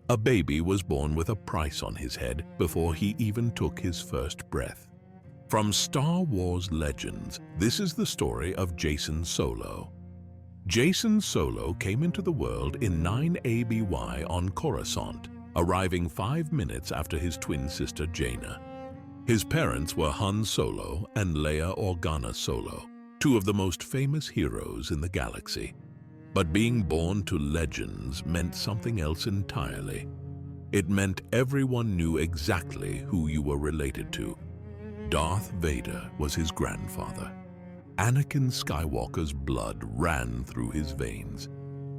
A baby was born with a price on his head before he even took his first breath. From Star Wars Legends, this is the story of Jacen Solo. Jacen Solo came into the world in 9 ABY on Coruscant, arriving 5 minutes after his twin sister Jaina. His parents were Han Solo and Leia Organa Solo, two of the most famous heroes in the galaxy. But being born to legends meant something else entirely. It meant everyone knew exactly who you were related to. Darth Vader was his grandfather. Anakin Skywalker's blood ran through his veins.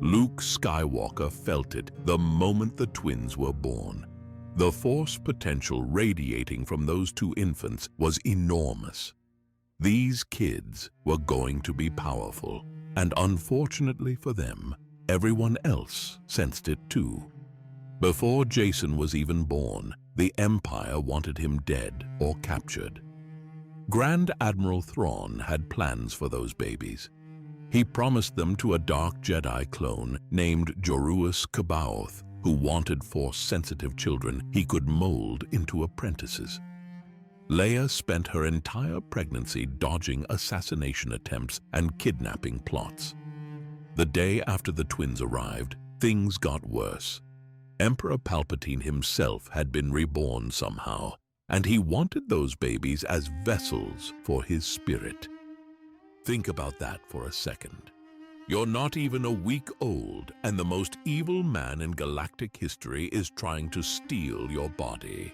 Luke Skywalker felt it the moment the twins were born. The force potential radiating from those two infants was enormous. These kids were going to be powerful, and unfortunately for them, everyone else sensed it too. Before Jacen was even born, the Empire wanted him dead or captured. Grand Admiral Thrawn had plans for those babies. He promised them to a dark Jedi clone named Joruus C'baoth, who wanted Force-sensitive children he could mold into apprentices. Leia spent her entire pregnancy dodging assassination attempts and kidnapping plots. The day after the twins arrived, things got worse. Emperor Palpatine himself had been reborn somehow, and he wanted those babies as vessels for his spirit. Think about that for a second. You're not even a week old, and the most evil man in galactic history is trying to steal your body.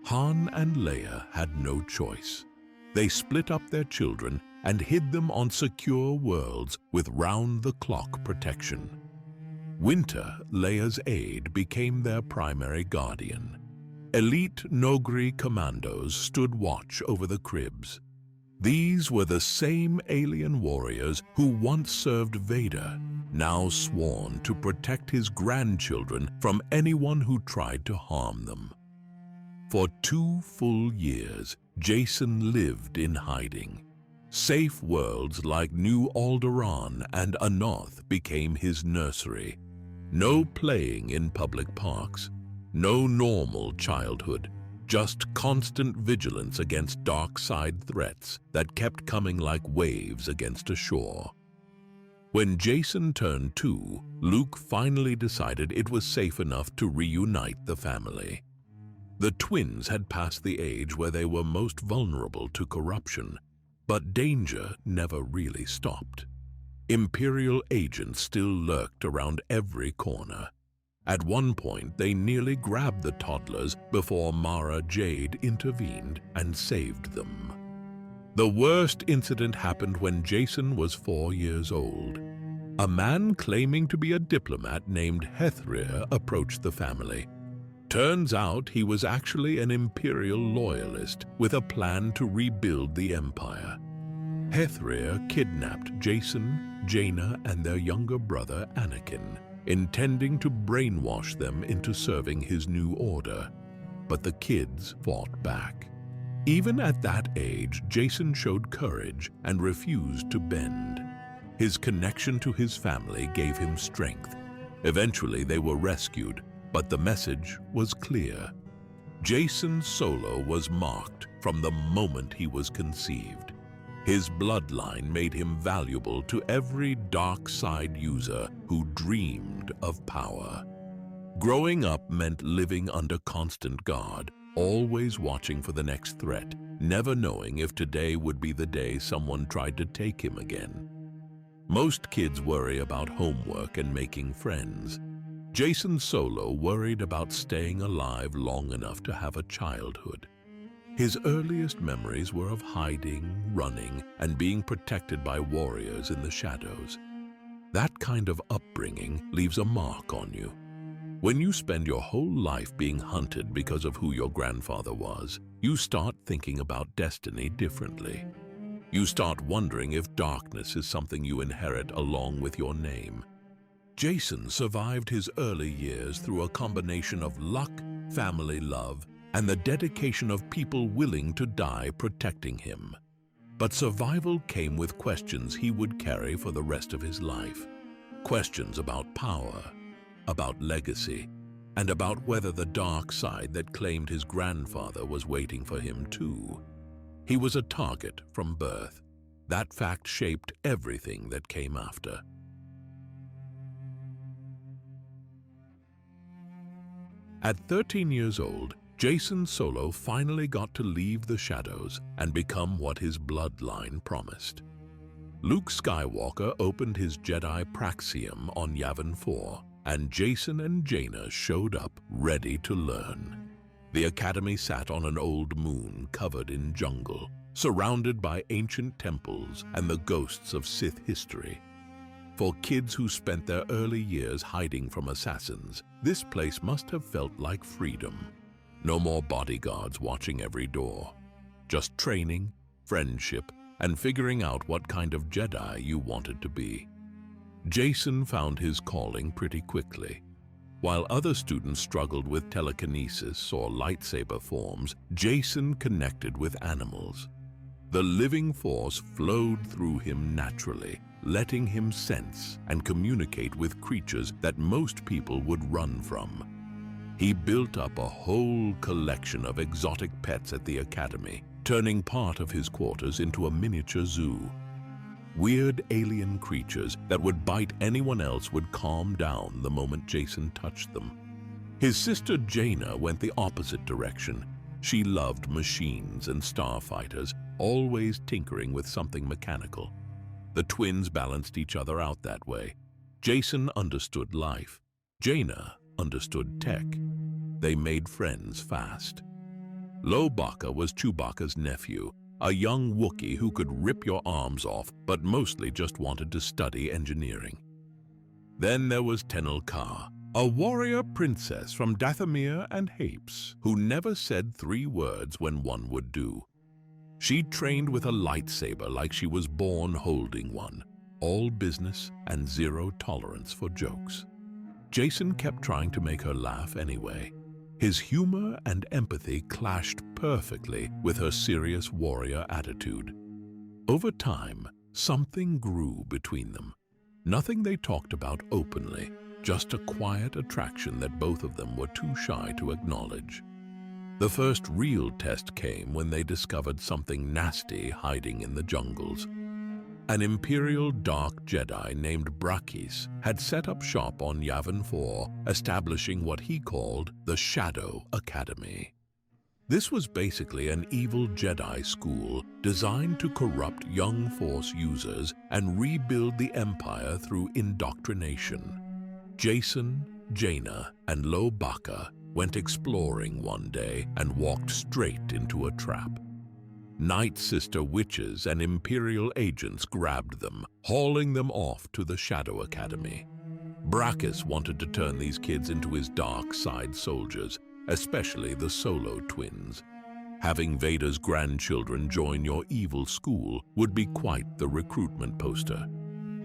Han and Leia had no choice. They split up their children and hid them on secure worlds with round-the-clock protection. Winter, Leia's aide, became their primary guardian. Elite Noghri commandos stood watch over the cribs. These were the same alien warriors who once served Vader, now sworn to protect his grandchildren from anyone who tried to harm them. For 2 full years, Jacen lived in hiding. Safe worlds like New Alderaan and Anoth became his nursery. No playing in public parks, no normal childhood, just constant vigilance against dark side threats that kept coming like waves against a shore. When Jacen turned 2, Luke finally decided it was safe enough to reunite the family. The twins had passed the age where they were most vulnerable to corruption, but danger never really stopped. Imperial agents still lurked around every corner. At one point, they nearly grabbed the toddlers before Mara Jade intervened and saved them. The worst incident happened when Jacen was 4 years old. A man claiming to be a diplomat named Hethrir approached the family. Turns out he was actually an Imperial loyalist with a plan to rebuild the Empire. Hethrir kidnapped Jacen, Jaina, and their younger brother Anakin, intending to brainwash them into serving his new order. But the kids fought back. Even at that age, Jacen showed courage and refused to bend. His connection to his family gave him strength. Eventually, they were rescued, but the message was clear. Jacen Solo was marked from the moment he was conceived. His bloodline made him valuable to every dark side user who dreamed of power. Growing up meant living under constant guard, always watching for the next threat, never knowing if today would be the day someone tried to take him again. Most kids worry about homework and making friends. Jacen Solo worried about staying alive long enough to have a childhood. His earliest memories were of hiding, running, and being protected by warriors in the shadows. That kind of upbringing leaves a mark on you. When you spend your whole life being hunted because of who your grandfather was, you start thinking about destiny differently. You start wondering if darkness is something you inherit along with your name. Jacen survived his early years through a combination of luck, family love, and the dedication of people willing to die protecting him. But survival came with questions he would carry for the rest of his life. Questions about power, about legacy, and about whether the dark side that claimed his grandfather was waiting for him too. He was a target from birth. That fact shaped everything that came after. At 13 years old, Jacen Solo finally got to leave the shadows and become what his bloodline promised. Luke Skywalker opened his Jedi Praxium on Yavin 4, and Jacen and Jaina showed up ready to learn. The Academy sat on an old moon covered in jungle, surrounded by ancient temples and the ghosts of Sith history. For kids who spent their early years hiding from assassins, this place must have felt like freedom. No more bodyguards watching every door. Just training, friendship, and figuring out what kind of Jedi you wanted to be. Jacen found his calling pretty quickly. While other students struggled with telekinesis or lightsaber forms, Jacen connected with animals. The living force flowed through him naturally, letting him sense and communicate with creatures that most people would run from. He built up a whole collection of exotic pets at the Academy, turning part of his quarters into a miniature zoo. Weird alien creatures that would bite anyone else would calm down the moment Jacen touched them. His sister Jaina went the opposite direction. She loved machines and starfighters, always tinkering with something mechanical. The twins balanced each other out that way. Jacen understood life. Jaina understood tech. They made friends fast. Lobaka was Chewbacca's nephew, a young Wookiee who could rip your arms off, but mostly just wanted to study engineering. Then there was Tenel Ka, a warrior princess from Dathomir and Hapes, who never said 3 words when one would do. She trained with a lightsaber like she was born holding one, all business and zero tolerance for jokes. Jacen kept trying to make her laugh anyway. His humor and empathy clashed perfectly with her serious warrior attitude. Over time, something grew between them. Nothing they talked about openly, just a quiet attraction that both of them were too shy to acknowledge. The first real test came when they discovered something nasty hiding in the jungles. An Imperial Dark Jedi named Beckons had set up shop on Yavin 4, establishing what he called the Shadow Academy. This was basically an evil Jedi school designed to corrupt young Force users and rebuild the Empire through indoctrination. Jacen, Jaina, and Lobaka went exploring one day and walked straight into a trap. Night Sister witches and Imperial agents grabbed them, hauling them off to the Shadow Academy. Beckons wanted to turn these kids into his dark side soldiers, especially the Solo twins. Having Vader's grandchildren join your evil school would be quite the recruitment poster.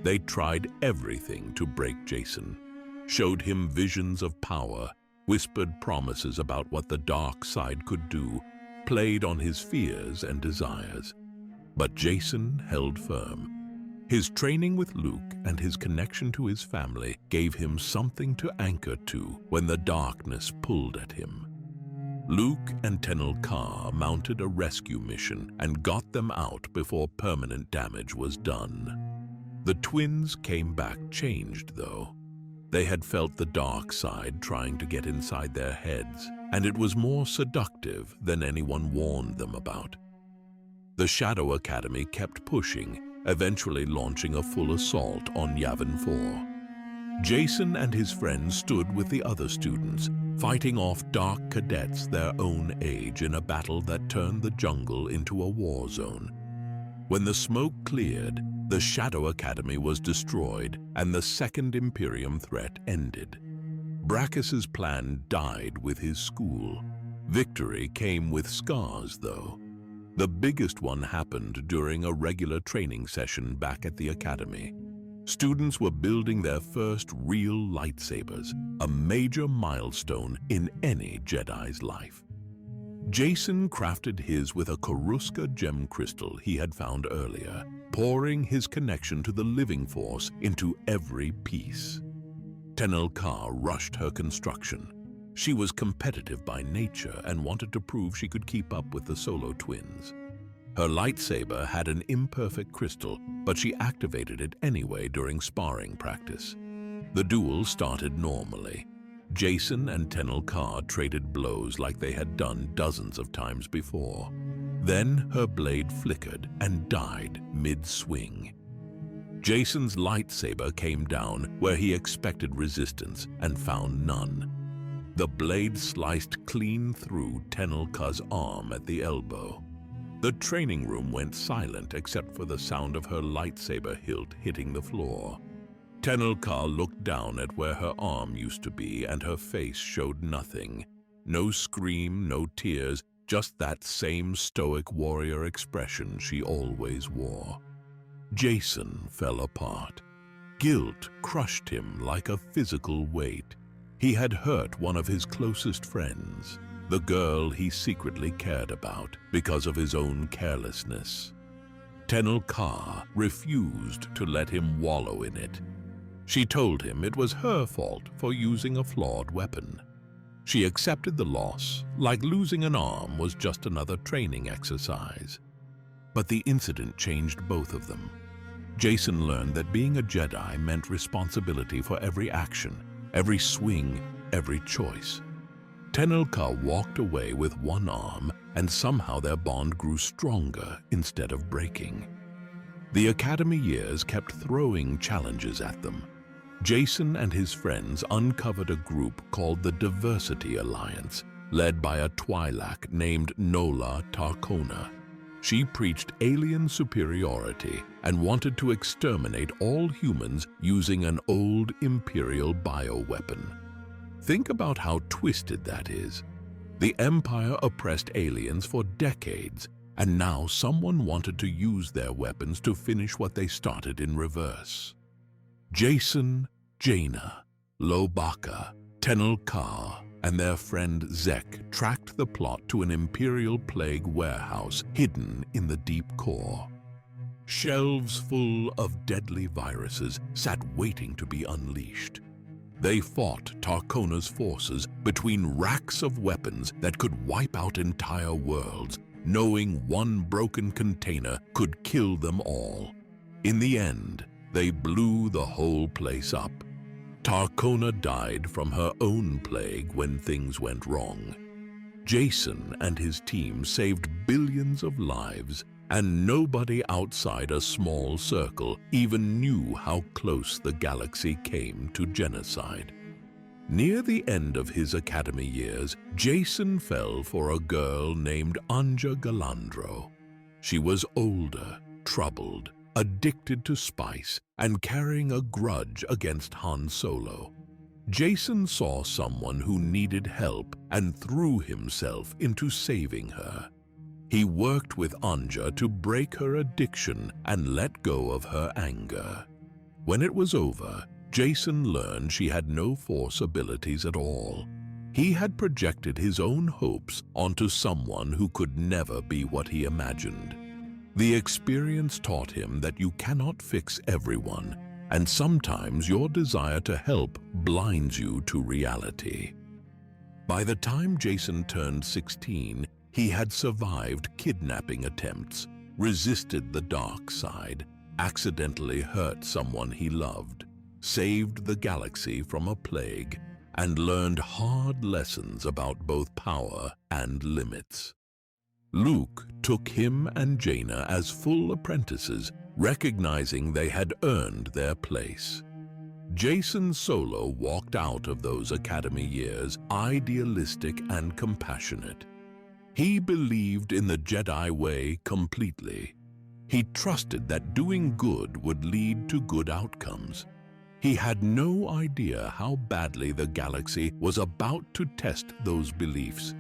They tried everything to break Jacen, showed him visions of power, whispered promises about what the dark side could do, played on his fears and desires. But Jacen held firm. His training with Luke and his connection to his family gave him something to anchor to when the darkness pulled at him. Luke and Tenel Ka mounted a rescue mission and got them out before permanent damage was done. The twins came back changed, though. They had felt the dark side trying to get inside their heads, and it was more seductive than anyone warned them about. The Shadow Academy kept pushing, eventually launching a full assault on Yavin 4. Jacen and his friends stood with the other students, fighting off dark cadets their own age in a battle that turned the jungle into a war zone. When the smoke cleared, the Shadow Academy was destroyed and the Second Imperium threat ended. Beckons' plan died with his school. Victory came with scars, though. The biggest one happened during a regular training session back at the Academy. Students were building their first real lightsabers, a major milestone in any Jedi's life. Jacen crafted his with a Coruscant gem crystal he had found earlier, pouring his connection to the living force into every piece. Tenel Ka rushed her construction. She was competitive by nature and wanted to prove she could keep up with the Solo twins. Her lightsaber had an imperfect crystal, but she activated it anyway during sparring practice. The duel started normally. Jacen and Tenel Ka traded blows like they had done dozens of times before. Then her blade flickered and died mid-swing. Jacen's lightsaber came down where he expected resistance and found none. The blade sliced clean through Tenel Ka's arm at the elbow. The training room went silent except for the sound of her lightsaber hilt hitting the floor. Tenel Ka looked down at where her arm used to be, and her face showed nothing. No scream, no tears, just that same stoic warrior expression she always wore. Jacen fell apart. Guilt crushed him like a physical weight. He had hurt one of his closest friends, the girl he secretly cared about because of his own carelessness. Tenel Ka refused to let him wallow in it. She told him it was her fault for using a flawed weapon. She accepted the loss, like losing an arm was just another training exercise. But the incident changed both of them. Jacen learned that being a Jedi meant responsibility for every action, every swing, every choice. Tenel Ka walked away with one arm, and somehow their bond grew stronger instead of breaking. The Academy years kept throwing challenges at them. Jacen and his friends uncovered a group called the Diversity Alliance, led by a Twi'lek named Nola Tarkona. She preached alien superiority and wanted to exterminate all humans using an old Imperial bioweapon. Think about how twisted that is. The Empire oppressed aliens for decades, and now someone wanted to use their weapons to finish what they started in reverse. Jacen, Jaina, Lobaka, Tenel Ka, and their friend Zek tracked the plot to an Imperial plague warehouse hidden in the deep core. Shelves full of deadly viruses sat waiting to be unleashed. They fought Tarkona's forces between racks of weapons that could wipe out entire worlds, knowing one broken container could kill them all. In the end, they blew the whole place up. Tarkona died from her own plague when things went wrong. Jacen and his team saved billions of lives, and nobody outside a small circle even knew how close the galaxy came to genocide. Near the end of his academy years, Jacen fell for a girl named Anja Galandro. She was older, troubled, addicted to spice, and carrying a grudge against Han Solo. Jacen saw someone who needed help and threw himself into saving her. He worked with Anja to break her addiction and let go of her anger. When it was over, Jacen learned she had no Force abilities at all. He had projected his own hopes onto someone who could never be what he imagined. The experience taught him that you cannot fix everyone, and sometimes your desire to help blinds you to reality. By the time Jacen turned 16, he had survived kidnapping attempts, resisted the dark side, accidentally hurt someone he loved, saved the galaxy from a plague, and learned hard lessons about both power and limits. Luke took him and Jaina as full apprentices, recognizing they had earned their place. Jacen Solo walked out of those academy years idealistic and compassionate. He believed in the Jedi way completely. He trusted that doing good would lead to good outcomes. He had no idea how badly the galaxy was about to test those beliefs.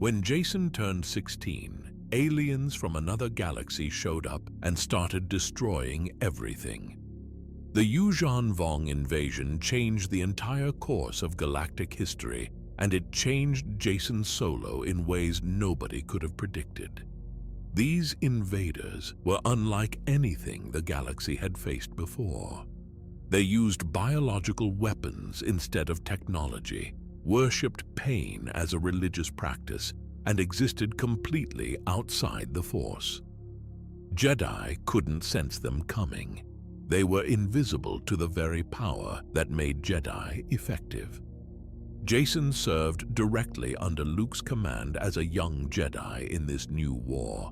When Jacen turned 16, aliens from another galaxy showed up and started destroying everything. The Yuuzhan Vong invasion changed the entire course of galactic history, and it changed Jacen Solo in ways nobody could have predicted. These invaders were unlike anything the galaxy had faced before. They used biological weapons instead of technology, worshipped pain as a religious practice, and existed completely outside the Force. Jedi couldn't sense them coming. They were invisible to the very power that made Jedi effective. Jacen served directly under Luke's command as a young Jedi in this new war.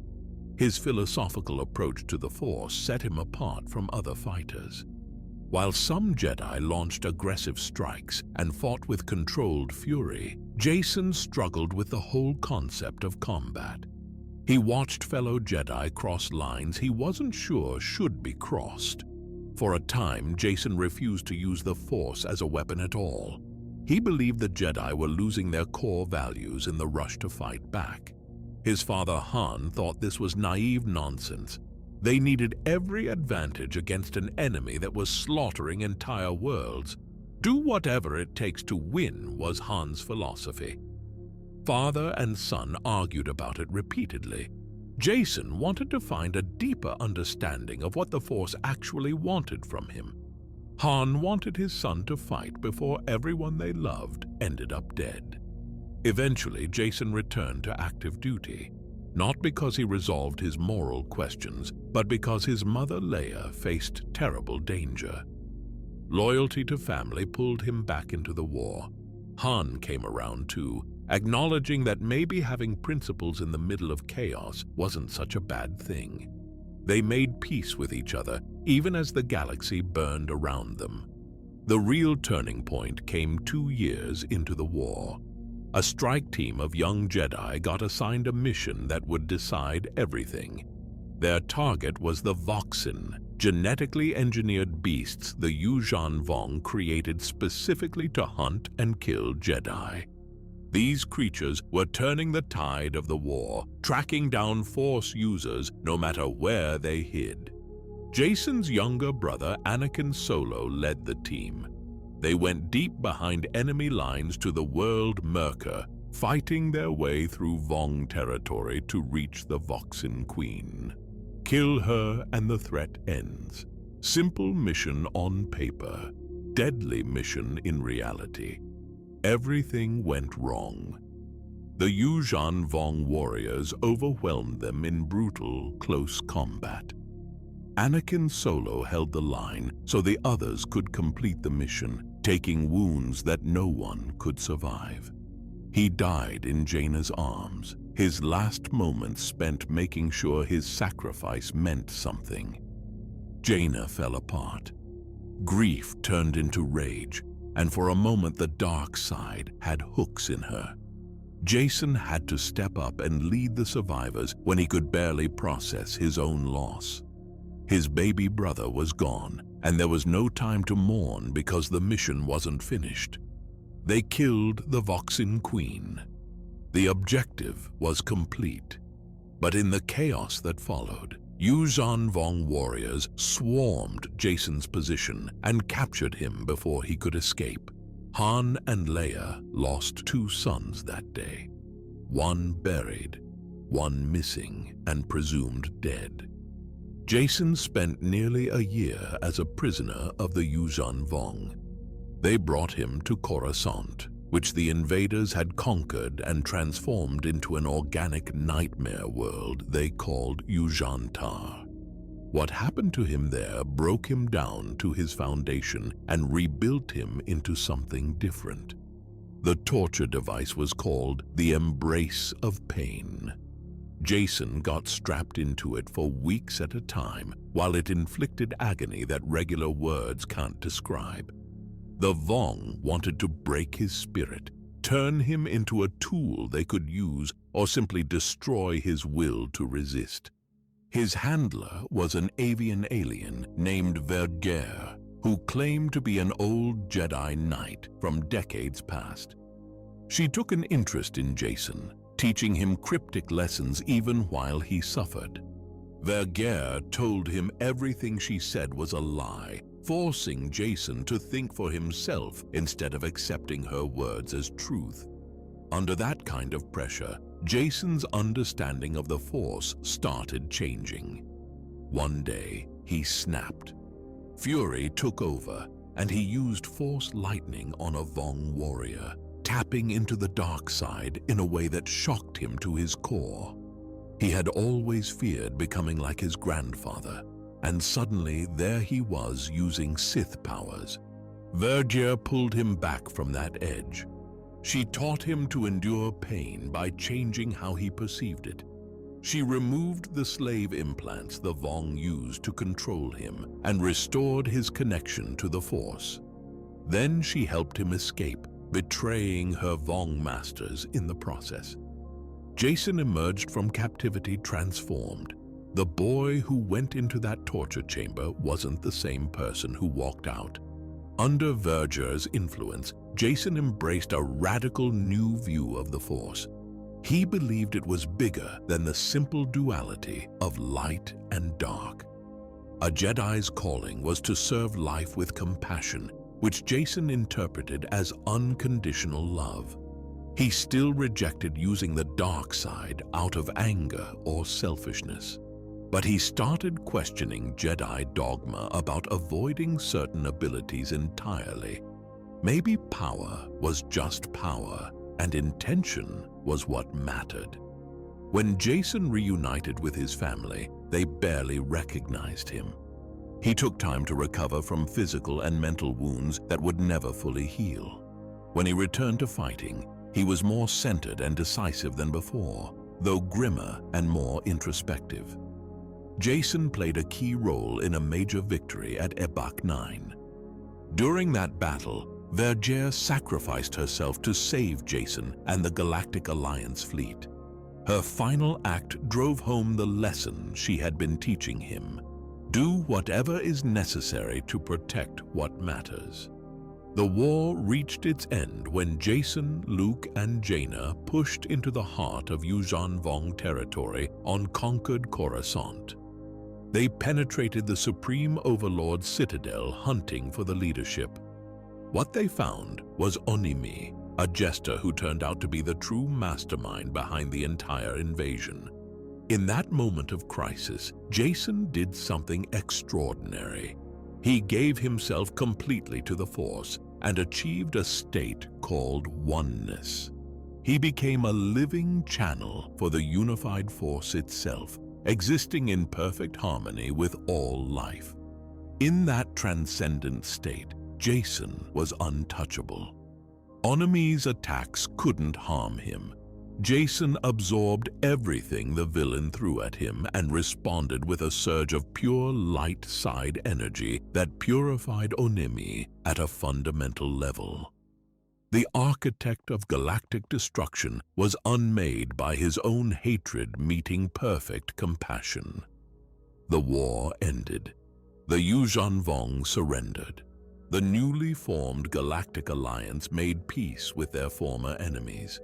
His philosophical approach to the Force set him apart from other fighters. While some Jedi launched aggressive strikes and fought with controlled fury, Jacen struggled with the whole concept of combat. He watched fellow Jedi cross lines he wasn't sure should be crossed. For a time, Jacen refused to use the Force as a weapon at all. He believed the Jedi were losing their core values in the rush to fight back. His father Han thought this was naive nonsense. They needed every advantage against an enemy that was slaughtering entire worlds. Do whatever it takes to win was Han's philosophy. Father and son argued about it repeatedly. Jacen wanted to find a deeper understanding of what the Force actually wanted from him. Han wanted his son to fight before everyone they loved ended up dead. Eventually, Jacen returned to active duty, not because he resolved his moral questions, but because his mother Leia faced terrible danger. Loyalty to family pulled him back into the war. Han came around too, acknowledging that maybe having principles in the middle of chaos wasn't such a bad thing. They made peace with each other, even as the galaxy burned around them. The real turning point came 2 years into the war. A strike team of young Jedi got assigned a mission that would decide everything. Their target was the Voxin, genetically engineered beasts the Yuuzhan Vong created specifically to hunt and kill Jedi. These creatures were turning the tide of the war, tracking down Force users no matter where they hid. Jacen's younger brother Anakin Solo led the team. They went deep behind enemy lines to the world Merca, fighting their way through Vong territory to reach the Voxin Queen. Kill her and the threat ends. Simple mission on paper, deadly mission in reality. Everything went wrong. The Yuuzhan Vong warriors overwhelmed them in brutal, close combat. Anakin Solo held the line so the others could complete the mission, taking wounds that no one could survive. He died in Jaina's arms, his last moments spent making sure his sacrifice meant something. Jaina fell apart. Grief turned into rage, and for a moment the dark side had hooks in her. Jacen had to step up and lead the survivors when he could barely process his own loss. His baby brother was gone, and there was no time to mourn because the mission wasn't finished. They killed the Voxin Queen. The objective was complete. But in the chaos that followed, Yuuzhan Vong warriors swarmed Jacen's position and captured him before he could escape. Han and Leia lost 2 sons that day. One buried, one missing and presumed dead. Jacen spent nearly a year as a prisoner of the Yuuzhan Vong. They brought him to Coruscant, which the invaders had conquered and transformed into an organic nightmare world they called Yuuzhan-Tar. What happened to him there broke him down to his foundation and rebuilt him into something different. The torture device was called the Embrace of Pain. Jacen got strapped into it for weeks at a time while it inflicted agony that regular words can't describe. The Vong wanted to break his spirit, turn him into a tool they could use, or simply destroy his will to resist. His handler was an avian alien named Vergere, who claimed to be an old Jedi Knight from decades past. She took an interest in Jacen, teaching him cryptic lessons even while he suffered. Vergere told him everything she said was a lie, forcing Jacen to think for himself instead of accepting her words as truth. Under that kind of pressure, Jacen's understanding of the Force started changing. One day, he snapped. Fury took over, and he used Force lightning on a Vong warrior, tapping into the dark side in a way that shocked him to his core. He had always feared becoming like his grandfather, and suddenly there he was using Sith powers. Vergere pulled him back from that edge. She taught him to endure pain by changing how he perceived it. She removed the slave implants the Vong used to control him and restored his connection to the Force. Then she helped him escape, betraying her Vong masters in the process. Jacen emerged from captivity transformed. The boy who went into that torture chamber wasn't the same person who walked out. Under Vergere's influence, Jacen embraced a radical new view of the Force. He believed it was bigger than the simple duality of light and dark. A Jedi's calling was to serve life with compassion, which Jacen interpreted as unconditional love. He still rejected using the dark side out of anger or selfishness. But he started questioning Jedi dogma about avoiding certain abilities entirely. Maybe power was just power, and intention was what mattered. When Jacen reunited with his family, they barely recognized him. He took time to recover from physical and mental wounds that would never fully heal. When he returned to fighting, he was more centered and decisive than before, though grimmer and more introspective. Jacen played a key role in a major victory at Ebak 9. During that battle, Vergere sacrificed herself to save Jacen and the Galactic Alliance fleet. Her final act drove home the lesson she had been teaching him. Do whatever is necessary to protect what matters. The war reached its end when Jacen, Luke, and Jaina pushed into the heart of Yuuzhan Vong territory on conquered Coruscant. They penetrated the Supreme Overlord's citadel hunting for the leadership. What they found was Onimi, a jester who turned out to be the true mastermind behind the entire invasion. In that moment of crisis, Jacen did something extraordinary. He gave himself completely to the Force and achieved a state called oneness. He became a living channel for the unified Force itself, existing in perfect harmony with all life. In that transcendent state, Jacen was untouchable. Onimi's attacks couldn't harm him. Jacen absorbed everything the villain threw at him and responded with a surge of pure light side energy that purified Onimi at a fundamental level. The architect of galactic destruction was unmade by his own hatred meeting perfect compassion. The war ended. The Yuuzhan Vong surrendered. The newly formed Galactic Alliance made peace with their former enemies.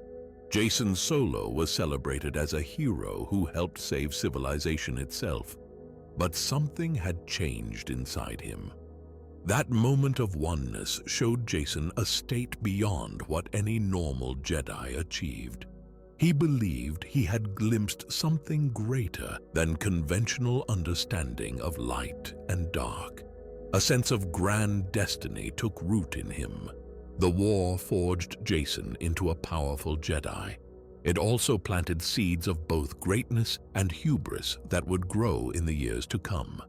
Jacen Solo was celebrated as a hero who helped save civilization itself. But something had changed inside him. That moment of oneness showed Jacen a state beyond what any normal Jedi achieved. He believed he had glimpsed something greater than conventional understanding of light and dark. A sense of grand destiny took root in him. The war forged Jacen into a powerful Jedi. It also planted seeds of both greatness and hubris that would grow in the years to come.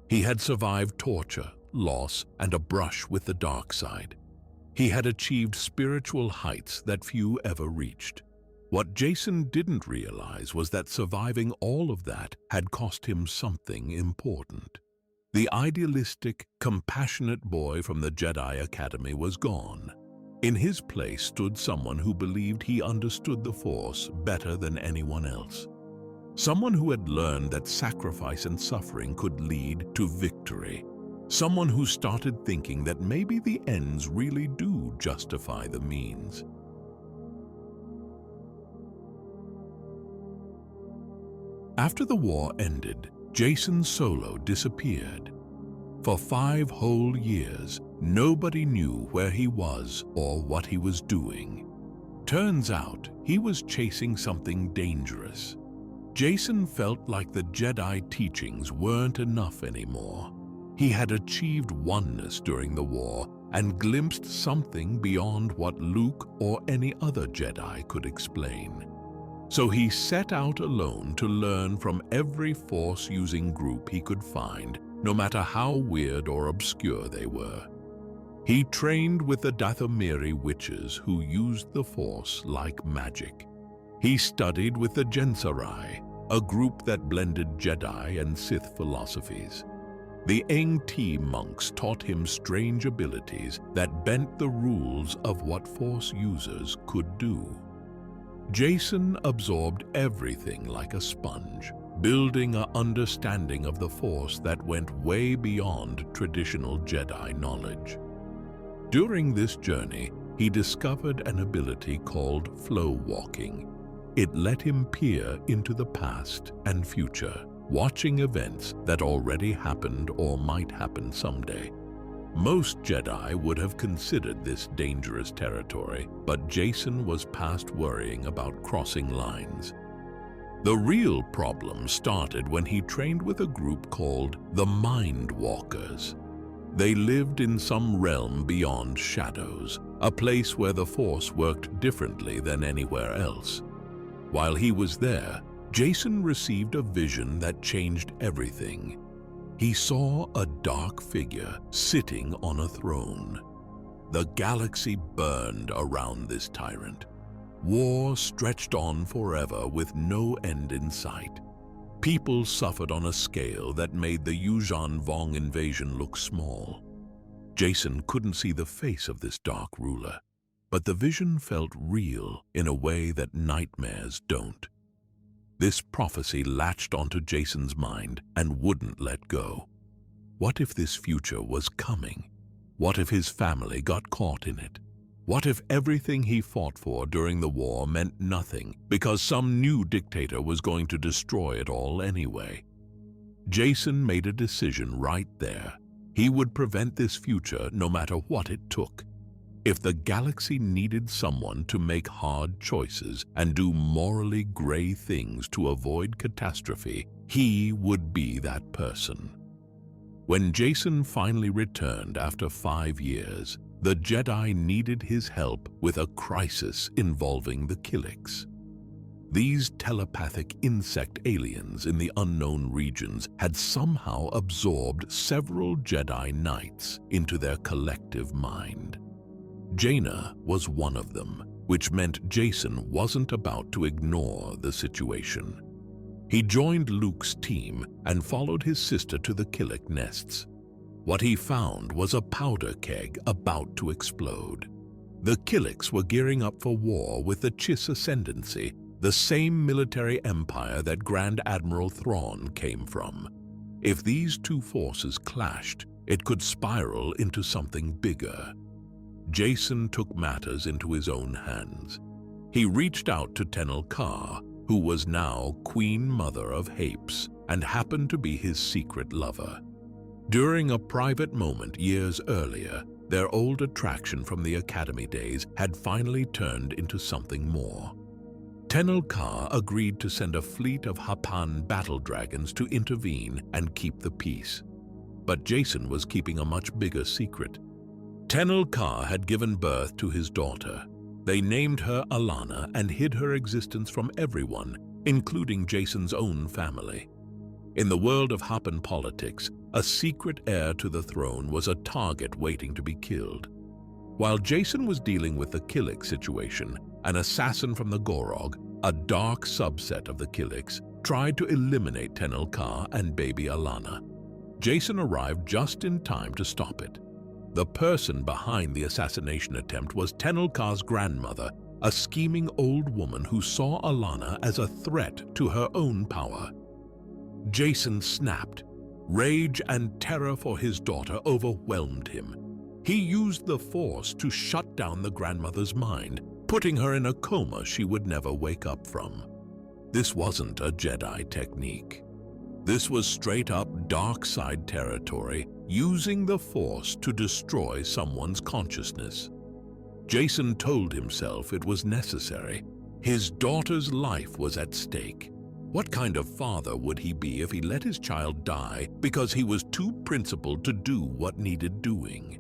He had survived torture, loss, and a brush with the dark side. He had achieved spiritual heights that few ever reached. What Jacen didn't realize was that surviving all of that had cost him something important. The idealistic, compassionate boy from the Jedi Academy was gone. In his place stood someone who believed he understood the Force better than anyone else. Someone who had learned that sacrifice and suffering could lead to victory. Someone who started thinking that maybe the ends really do justify the means. After the war ended, Jacen Solo disappeared. For 5 whole years, nobody knew where he was or what he was doing. Turns out, he was chasing something dangerous. Jacen felt like the Jedi teachings weren't enough anymore. He had achieved oneness during the war and glimpsed something beyond what Luke or any other Jedi could explain. So he set out alone to learn from every Force-using group he could find, no matter how weird or obscure they were. He trained with the Dathomiri witches who used the Force like magic. He studied with the Gensarai, a group that blended Jedi and Sith philosophies. The Aang-Ti monks taught him strange abilities that bent the rules of what Force users could do. Jacen absorbed everything like a sponge, building an understanding of the Force that went way beyond traditional Jedi knowledge. During this journey, he discovered an ability called flow walking. It let him peer into the past and future, watching events that already happened or might happen someday. Most Jedi would have considered this dangerous territory, but Jacen was past worrying about crossing lines. The real problem started when he trained with a group called the Mind Walkers. They lived in some realm beyond shadows, a place where the Force worked differently than anywhere else. While he was there, Jacen received a vision that changed everything. He saw a dark figure sitting on a throne. The galaxy burned around this tyrant. War stretched on forever with no end in sight. People suffered on a scale that made the Yuuzhan Vong invasion look small. Jacen couldn't see the face of this dark ruler, but the vision felt real in a way that nightmares don't. This prophecy latched onto Jacen's mind and wouldn't let go. What if this future was coming? What if his family got caught in it? What if everything he fought for during the war meant nothing because some new dictator was going to destroy it all anyway? Jacen made a decision right there. He would prevent this future no matter what it took. If the galaxy needed someone to make hard choices and do morally gray things to avoid catastrophe, he would be that person. When Jacen finally returned after 5 years, the Jedi needed his help with a crisis involving the Killiks. These telepathic insect aliens in the unknown regions had somehow absorbed several Jedi Knights into their collective mind. Jaina was one of them, which meant Jacen wasn't about to ignore the situation. He joined Luke's team and followed his sister to the Killik nests. What he found was a powder keg about to explode. The Killiks were gearing up for war with the Chiss Ascendancy, the same military empire that Grand Admiral Thrawn came from. If these two forces clashed, it could spiral into something bigger. Jacen took matters into his own hands. He reached out to Tenel Ka, who was now Queen Mother of Hapes and happened to be his secret lover. During a private moment years earlier, their old attraction from the Academy days had finally turned into something more. Tenel Ka agreed to send a fleet of Hapan battle dragons to intervene and keep the peace. But Jacen was keeping a much bigger secret. Tenel Ka had given birth to his daughter. They named her Alana and hid her existence from everyone, including Jacen's own family. In the world of Hapan politics, a secret heir to the throne was a target waiting to be killed. While Jacen was dealing with the Killik situation, an assassin from the Gorog, a dark subset of the Killiks, tried to eliminate Tenel Ka and baby Alana. Jacen arrived just in time to stop it. The person behind the assassination attempt was Tenel Ka's grandmother, a scheming old woman who saw Alana as a threat to her own power. Jacen snapped. Rage and terror for his daughter overwhelmed him. He used the Force to shut down the grandmother's mind, putting her in a coma she would never wake up from. This wasn't a Jedi technique. This was straight-up dark side territory, using the Force to destroy someone's consciousness. Jacen told himself it was necessary. His daughter's life was at stake. What kind of father would he be if he let his child die because he was too principled to do what needed doing?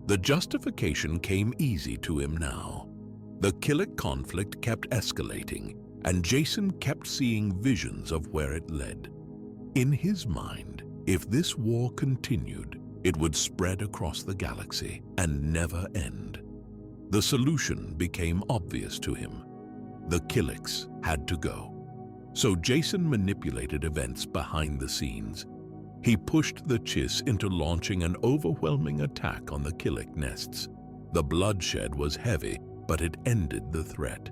The justification came easy to him now. The Killik conflict kept escalating, and Jacen kept seeing visions of where it led. In his mind, if this war continued, it would spread across the galaxy and never end. The solution became obvious to him. The Killiks had to go. So Jacen manipulated events behind the scenes. He pushed the Chiss into launching an overwhelming attack on the Killik nests. The bloodshed was heavy, but it ended the threat.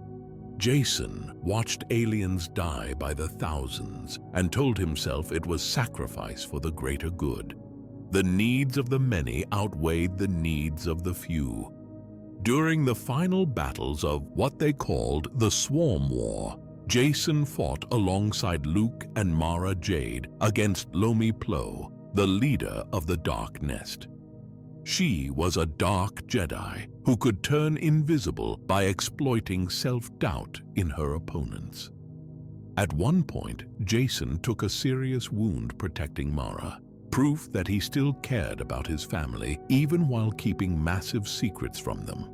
Jacen watched aliens die by the thousands and told himself it was sacrifice for the greater good. The needs of the many outweighed the needs of the few. During the final battles of what they called the Swarm War, Jacen fought alongside Luke and Mara Jade against Lomi Plo, the leader of the Dark Nest. She was a dark Jedi who could turn invisible by exploiting self-doubt in her opponents. At one point, Jacen took a serious wound protecting Mara, proof that he still cared about his family even while keeping massive secrets from them.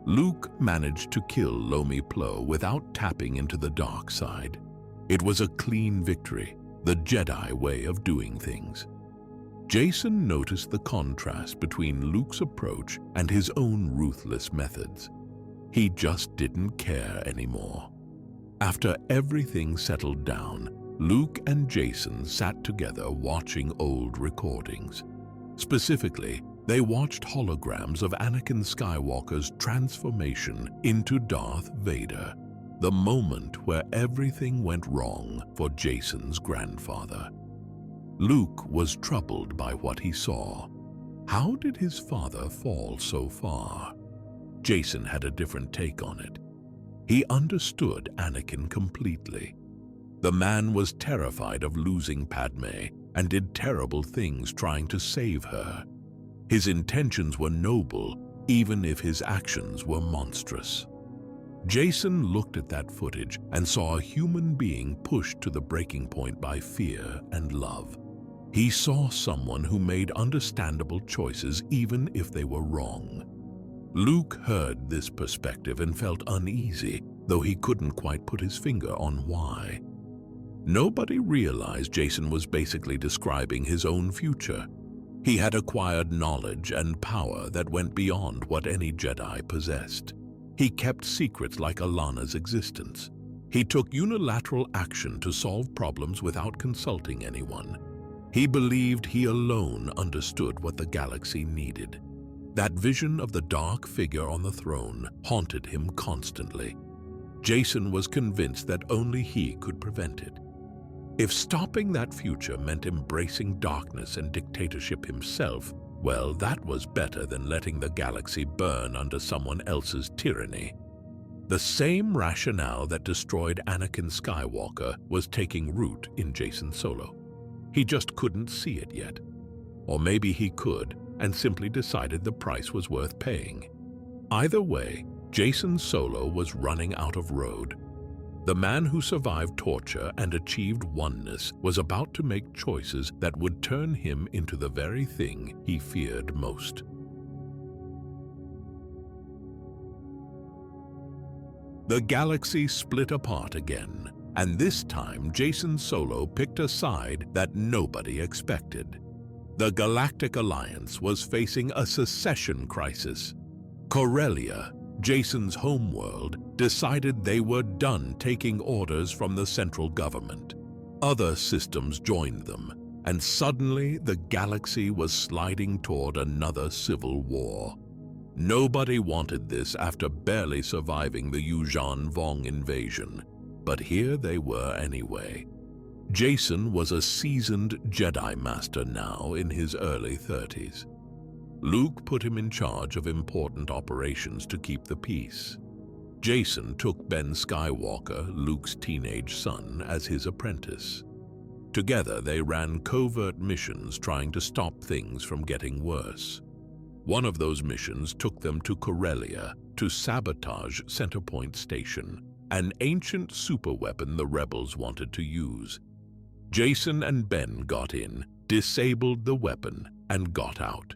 Luke managed to kill Lomi Plo without tapping into the dark side. It was a clean victory, the Jedi way of doing things. Jacen noticed the contrast between Luke's approach and his own ruthless methods. He just didn't care anymore. After everything settled down, Luke and Jacen sat together watching old recordings. Specifically, they watched holograms of Anakin Skywalker's transformation into Darth Vader, the moment where everything went wrong for Jacen's grandfather. Luke was troubled by what he saw. How did his father fall so far? Jacen had a different take on it. He understood Anakin completely. The man was terrified of losing Padme and did terrible things trying to save her. His intentions were noble, even if his actions were monstrous. Jacen looked at that footage and saw a human being pushed to the breaking point by fear and love. He saw someone who made understandable choices even if they were wrong. Luke heard this perspective and felt uneasy, though he couldn't quite put his finger on why. Nobody realized Jacen was basically describing his own future. He had acquired knowledge and power that went beyond what any Jedi possessed. He kept secrets like Alana's existence. He took unilateral action to solve problems without consulting anyone. He believed he alone understood what the galaxy needed. That vision of the dark figure on the throne haunted him constantly. Jacen was convinced that only he could prevent it. If stopping that future meant embracing darkness and dictatorship himself, well, that was better than letting the galaxy burn under someone else's tyranny. The same rationale that destroyed Anakin Skywalker was taking root in Jacen Solo. He just couldn't see it yet. Or maybe he could and simply decided the price was worth paying. Either way, Jacen Solo was running out of road. The man who survived torture and achieved oneness was about to make choices that would turn him into the very thing he feared most. The galaxy split apart again, and this time Jacen Solo picked a side that nobody expected. The Galactic Alliance was facing a secession crisis. Corellia, Jacen's homeworld, decided they were done taking orders from the central government. Other systems joined them, and suddenly the galaxy was sliding toward another civil war. Nobody wanted this after barely surviving the Yuuzhan Vong invasion, but here they were anyway. Jacen was a seasoned Jedi Master now in his early 30s. Luke put him in charge of important operations to keep the peace. Jacen took Ben Skywalker, Luke's teenage son, as his apprentice. Together they ran covert missions trying to stop things from getting worse. One of those missions took them to Corellia to sabotage Centerpoint Station, an ancient superweapon the rebels wanted to use. Jason and Ben got in, disabled the weapon, and got out.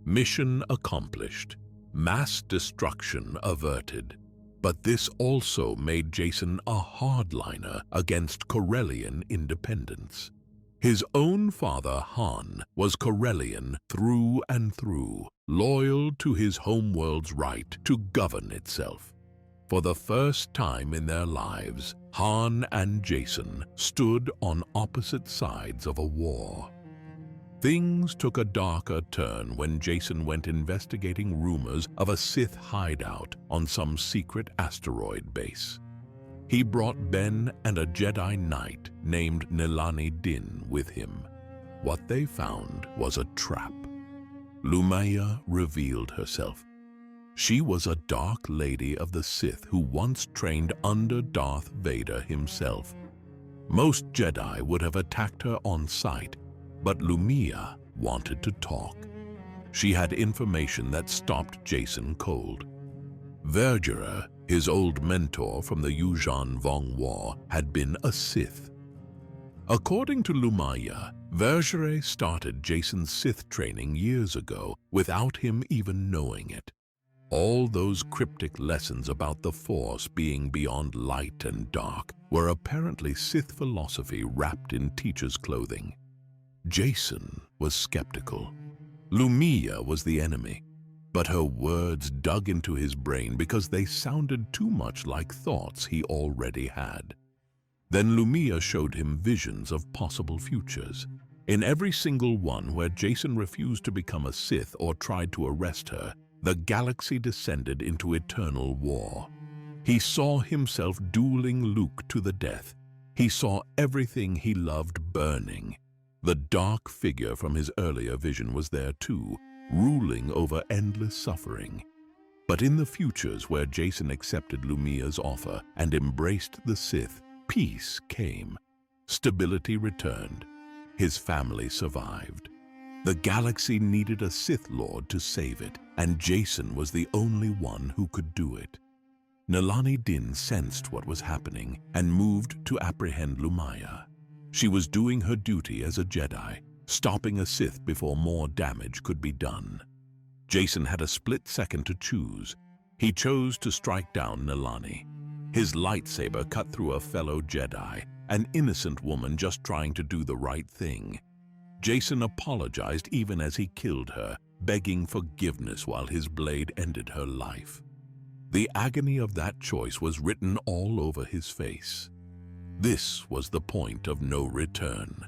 Mission accomplished. Mass destruction averted. But this also made Jason a hardliner against Corellian independence. His own father, Han, was Corellian through and through, loyal to his homeworld's right to govern itself. For the first time in their lives, Han and Jason stood on opposite sides of a war. Things took a darker turn when Jason went investigating rumors of a Sith hideout on some secret asteroid base. He brought Ben and a Jedi Knight named Nilani Din with him. What they found was a trap. Lumiya revealed herself. She was a dark lady of the Sith who once trained under Darth Vader himself. Most Jedi would have attacked her on sight, but Lumiya wanted to talk. She had information that stopped Jason cold. Vergere, his old mentor from the Yuuzhan Vong War, had been a Sith. According to Lumiya, Vergere started Jason's Sith training years ago without him even knowing it. All those cryptic lessons about the Force being beyond light and dark were apparently Sith philosophy wrapped in teacher's clothing. Jason was skeptical. Lumiya was the enemy, but her words dug into his brain because they sounded too much like thoughts he already had. Then Lumiya showed him visions of possible futures. In every single one where Jason refused to become a Sith or tried to arrest her, the galaxy descended into eternal war. He saw himself dueling Luke to the death. He saw everything he loved burning. The dark figure from his earlier vision was there too, ruling over endless suffering. But in the futures where Jason accepted Lumiya's offer and embraced the Sith, peace came. Stability returned. His family survived. The galaxy needed a Sith Lord to save it, and Jason was the only one who could do it. Nilani Din sensed what was happening and moved to apprehend Lumiya. She was doing her duty as a Jedi, stopping a Sith before more damage could be done. Jason had a split second to choose. He chose to strike down Nilani. His lightsaber cut through a fellow Jedi, an innocent woman just trying to do the right thing. Jason apologized even as he killed her, begging forgiveness while his blade ended her life. The agony of that choice was written all over his face. This was the point of no return.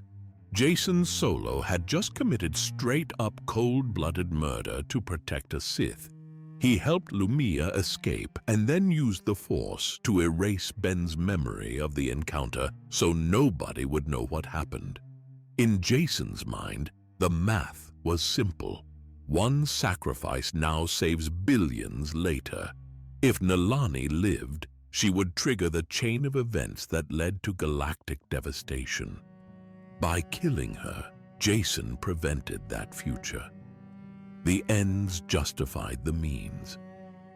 Jason Solo had just committed straight-up cold-blooded murder to protect a Sith. He helped Lumiya escape and then used the Force to erase Ben's memory of the encounter so nobody would know what happened. In Jason's mind, the math was simple. One sacrifice now saves billions later. If Nilani lived, she would trigger the chain of events that led to galactic devastation. By killing her, Jason prevented that future. The ends justified the means.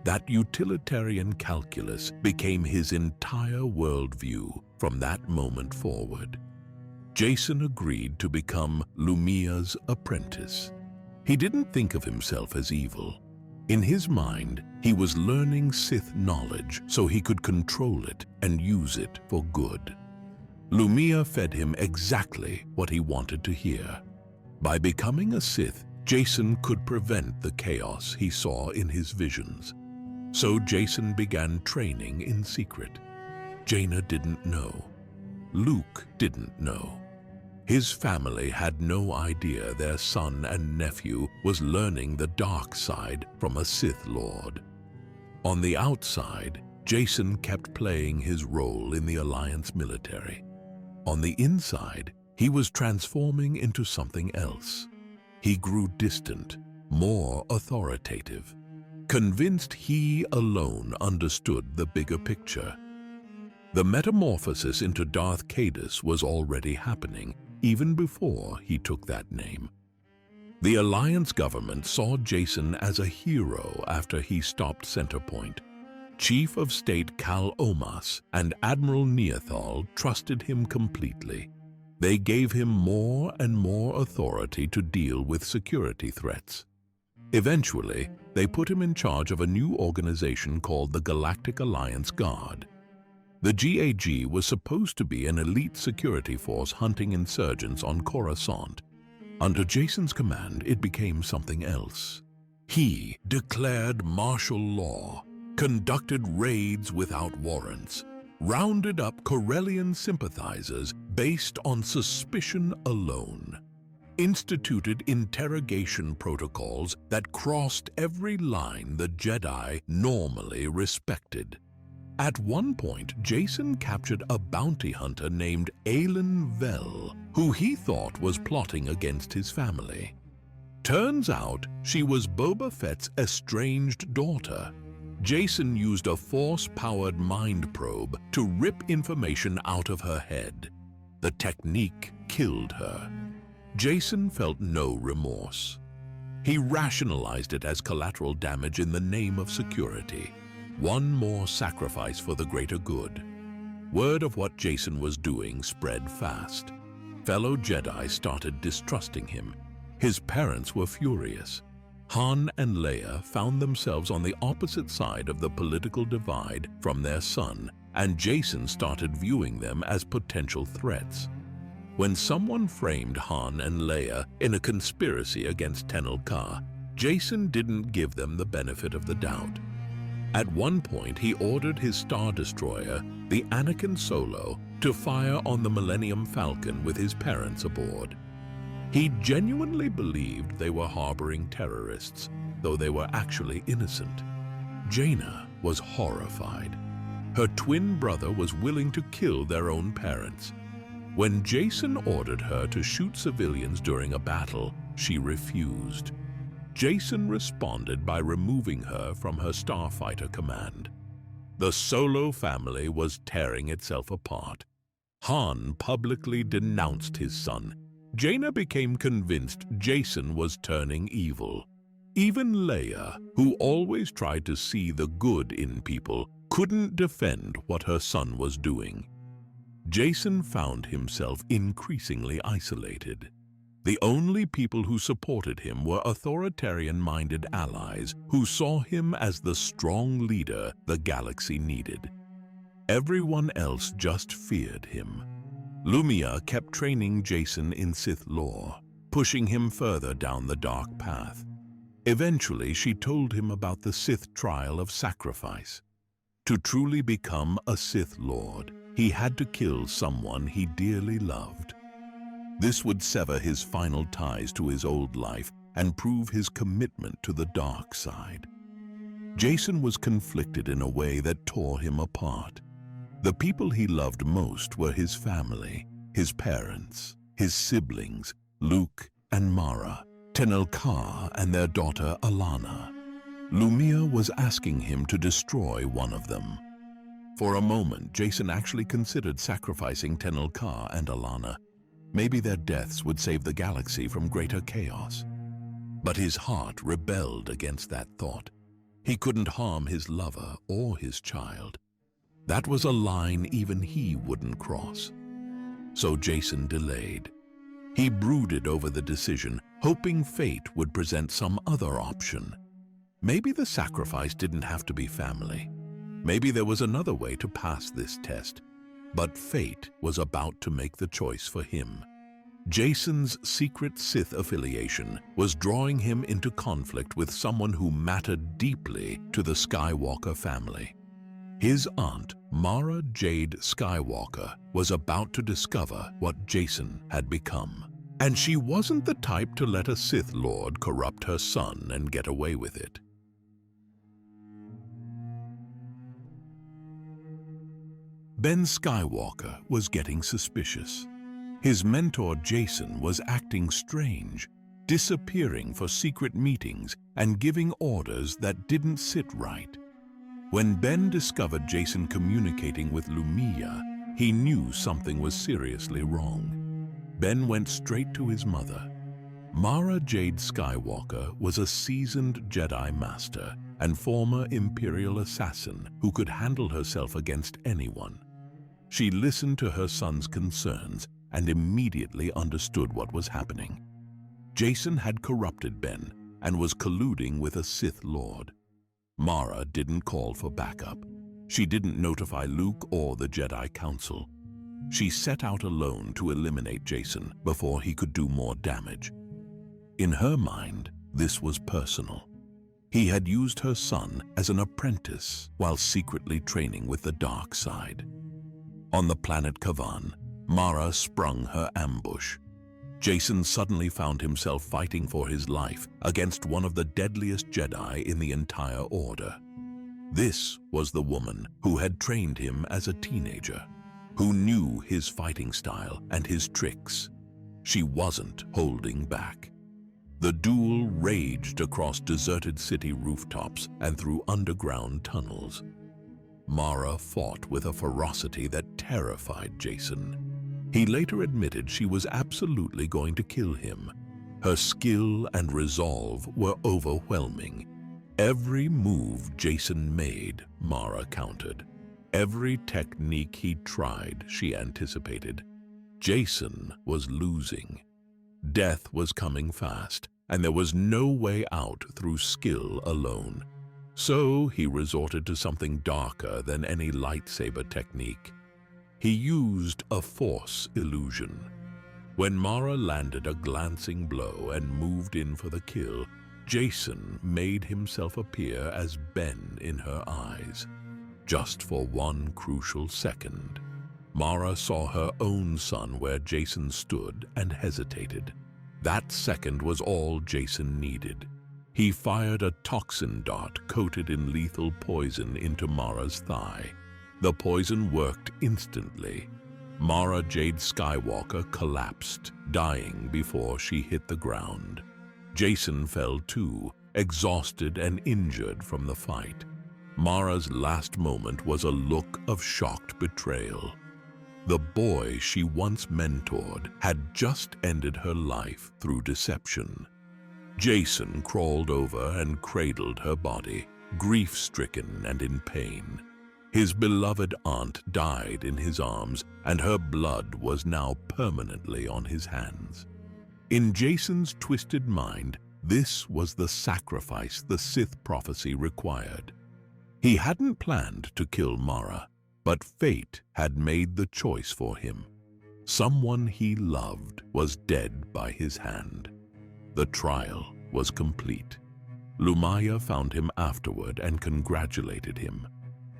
That utilitarian calculus became his entire worldview from that moment forward. Jason agreed to become Lumiya's apprentice. He didn't think of himself as evil. In his mind, he was learning Sith knowledge so he could control it and use it for good. Lumiya fed him exactly what he wanted to hear. By becoming a Sith, Jason could prevent the chaos he saw in his visions. So Jason began training in secret. Jaina didn't know. Luke didn't know. His family had no idea their son and nephew was learning the dark side from a Sith Lord. On the outside, Jason kept playing his role in the Alliance military. On the inside, he was transforming into something else. He grew distant, more authoritative, convinced he alone understood the bigger picture. The metamorphosis into Darth Caedus was already happening, even before he took that name. The Alliance government saw Jason as a hero after he stopped Centerpoint. Chief of State Cal Omas and Admiral Neothal trusted him completely. They gave him more and more authority to deal with security threats. Eventually, they put him in charge of a new organization called the Galactic Alliance Guard. The GAG was supposed to be an elite security force hunting insurgents on Coruscant. Under Jacen's command, it became something else. He declared martial law, conducted raids without warrants, rounded up Corellian sympathizers based on suspicion alone, instituted interrogation protocols that crossed every line the Jedi normally respected. At one point, Jacen captured a bounty hunter named Aelin Vel, who he thought was plotting against his family. Turns out she was Boba Fett's estranged daughter. Jacen used a Force-powered mind probe to rip information out of her head. The technique killed her. Jacen felt no remorse. He rationalized it as collateral damage in the name of security. One more sacrifice for the greater good. Word of what Jacen was doing spread fast. Fellow Jedi started distrusting him. His parents were furious. Han and Leia found themselves on the opposite side of the political divide from their son, and Jacen started viewing them as potential threats. When someone framed Han and Leia in a conspiracy against Tenel Ka, Jacen didn't give them the benefit of the doubt. At one point, he ordered his Star Destroyer, the Anakin Solo, to fire on the Millennium Falcon with his parents aboard. He genuinely believed they were harboring terrorists, though they were actually innocent. Jaina was horrified. Her twin brother was willing to kill their own parents. When Jacen ordered her to shoot civilians during a battle, she refused. Jacen responded by removing her from her starfighter command. The Solo family was tearing itself apart. Han publicly denounced his son. Jaina became convinced Jacen was turning evil. Even Leia, who always tried to see the good in people, couldn't defend what her son was doing. Jacen found himself increasingly isolated. The only people who supported him were authoritarian-minded allies who saw him as the strong leader the galaxy needed. Everyone else just feared him. Lumia kept training Jacen in Sith lore, pushing him further down the dark path. Eventually, she told him about the Sith trial of sacrifice. To truly become a Sith Lord, he had to kill someone he dearly loved. This would sever his final ties to his old life and prove his commitment to the dark side. Jacen was conflicted in a way that tore him apart. The people he loved most were his family, his parents, his siblings, Luke and Mara, Tenel Ka and their daughter Alana. Lumia was asking him to destroy one of them. For a moment, Jacen actually considered sacrificing Tenel Ka and Alana. Maybe their deaths would save the galaxy from greater chaos. But his heart rebelled against that thought. He couldn't harm his lover or his child. That was a line even he wouldn't cross. So Jacen delayed. He brooded over the decision, hoping fate would present some other option. Maybe the sacrifice didn't have to be family. Maybe there was another way to pass this test. But fate was about to make the choice for him. Jacen's secret Sith affiliation was drawing him into conflict with someone who mattered deeply to the Skywalker family. His aunt, Mara Jade Skywalker, was about to discover what Jacen had become. And she wasn't the type to let a Sith Lord corrupt her son and get away with it. Ben Skywalker was getting suspicious. His mentor Jacen was acting strange, disappearing for secret meetings and giving orders that didn't sit right. When Ben discovered Jacen communicating with Lumia, he knew something was seriously wrong. Ben went straight to his mother. Mara Jade Skywalker was a seasoned Jedi Master. and former Imperial assassin who could handle herself against anyone. She listened to her son's concerns and immediately understood what was happening. Jacen had corrupted Ben and was colluding with a Sith Lord. Mara didn't call for backup. She didn't notify Luke or the Jedi Council. She set out alone to eliminate Jacen before he could do more damage. In her mind, this was personal. He had used her son as an apprentice while secretly training with the dark side. On the planet Kavan, Mara sprung her ambush. Jacen suddenly found himself fighting for his life against one of the deadliest Jedi in the entire Order. This was the woman who had trained him as a teenager, who knew his fighting style and his tricks. She wasn't holding back. The duel raged across deserted city rooftops and through underground tunnels. Mara fought with a ferocity that terrified Jacen. He later admitted she was absolutely going to kill him. Her skill and resolve were overwhelming. Every move Jacen made, Mara countered. Every technique he tried, she anticipated. Jacen was losing. Death was coming fast, and there was no way out through skill alone. So he resorted to something darker than any lightsaber technique. He used a Force illusion. When Mara landed a glancing blow and moved in for the kill, Jacen made himself appear as Ben in her eyes. Just for one crucial second, Mara saw her own son where Jacen stood and hesitated. That second was all Jacen needed. He fired a toxin dart coated in lethal poison into Mara's thigh. The poison worked instantly. Mara Jade Skywalker collapsed, dying before she hit the ground. Jacen fell too, exhausted and injured from the fight. Mara's last moment was a look of shocked betrayal. The boy she once mentored had just ended her life through deception. Jacen crawled over and cradled her body, grief-stricken and in pain. His beloved aunt died in his arms, and her blood was now permanently on his hands. In Jacen's twisted mind, this was the sacrifice the Sith prophecy required. He hadn't planned to kill Mara, but fate had made the choice for him. Someone he loved was dead by his hand. The trial was complete. Lumaya found him afterward and congratulated him.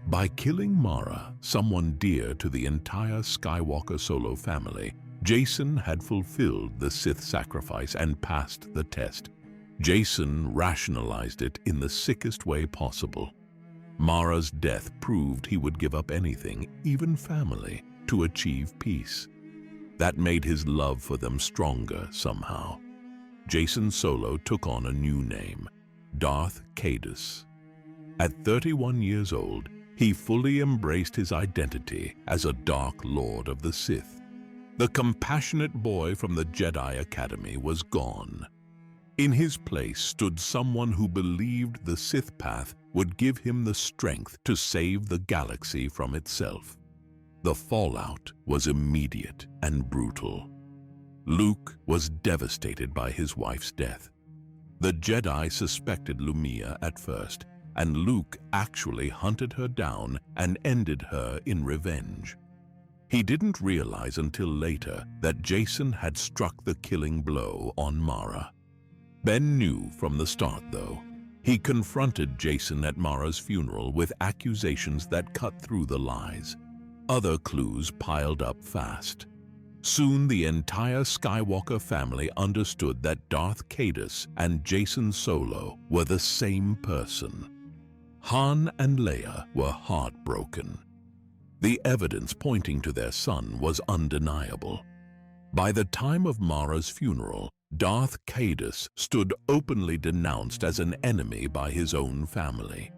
By killing Mara, someone dear to the entire Skywalker Solo family, Jacen had fulfilled the Sith sacrifice and passed the test. Jacen rationalized it in the sickest way possible. Mara's death proved he would give up anything, even family, to achieve peace. That made his love for them stronger somehow. Jacen Solo took on a new name, Darth Caedus. At 31 years old, he fully embraced his identity as a Dark Lord of the Sith. The compassionate boy from the Jedi Academy was gone. In his place stood someone who believed the Sith path would give him the strength to save the galaxy from itself. The fallout was immediate and brutal. Luke was devastated by his wife's death. The Jedi suspected Lumia at first, and Luke actually hunted her down and ended her in revenge. He didn't realize until later that Jacen had struck the killing blow on Mara. Ben knew from the start, though. He confronted Jacen at Mara's funeral with accusations that cut through the lies. Other clues piled up fast. Soon the entire Skywalker family understood that Darth Caedus and Jacen Solo were the same person. Han and Leia were heartbroken. The evidence pointing to their son was undeniable. By the time of Mara's funeral, Darth Caedus stood openly denounced as an enemy by his own family.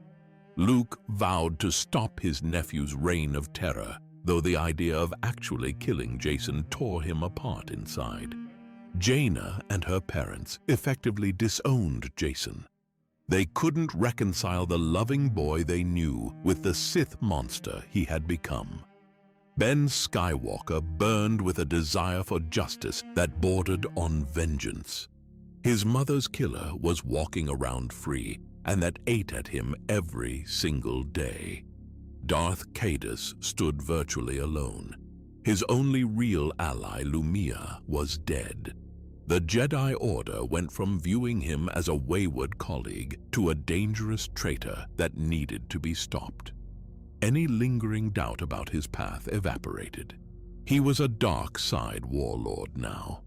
Luke vowed to stop his nephew's reign of terror, though the idea of actually killing Jacen tore him apart inside. Jaina and her parents effectively disowned Jacen. They couldn't reconcile the loving boy they knew with the Sith monster he had become. Ben Skywalker burned with a desire for justice that bordered on vengeance. His mother's killer was walking around free, and that ate at him every single day. Darth Caedus stood virtually alone. His only real ally, Lumia, was dead. The Jedi Order went from viewing him as a wayward colleague to a dangerous traitor that needed to be stopped. Any lingering doubt about his path evaporated. He was a dark side warlord now.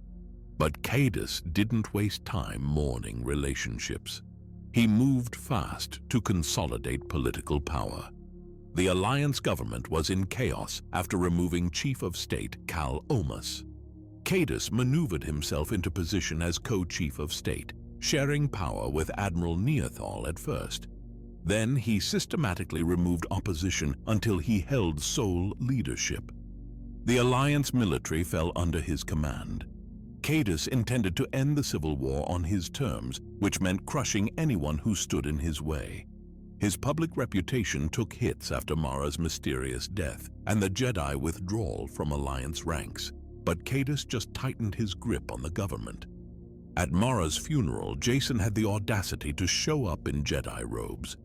But Caedus didn't waste time mourning relationships. He moved fast to consolidate political power. The Alliance government was in chaos after removing Chief of State Cal Omus. Caedus maneuvered himself into position as co-chief of state, sharing power with Admiral Neothal at first. Then he systematically removed opposition until he held sole leadership. The Alliance military fell under his command. Caedus intended to end the civil war on his terms, which meant crushing anyone who stood in his way. His public reputation took hits after Mara's mysterious death and the Jedi withdrawal from Alliance ranks. But Caedus just tightened his grip on the government. At Mara's funeral, Jacen had the audacity to show up in Jedi robes.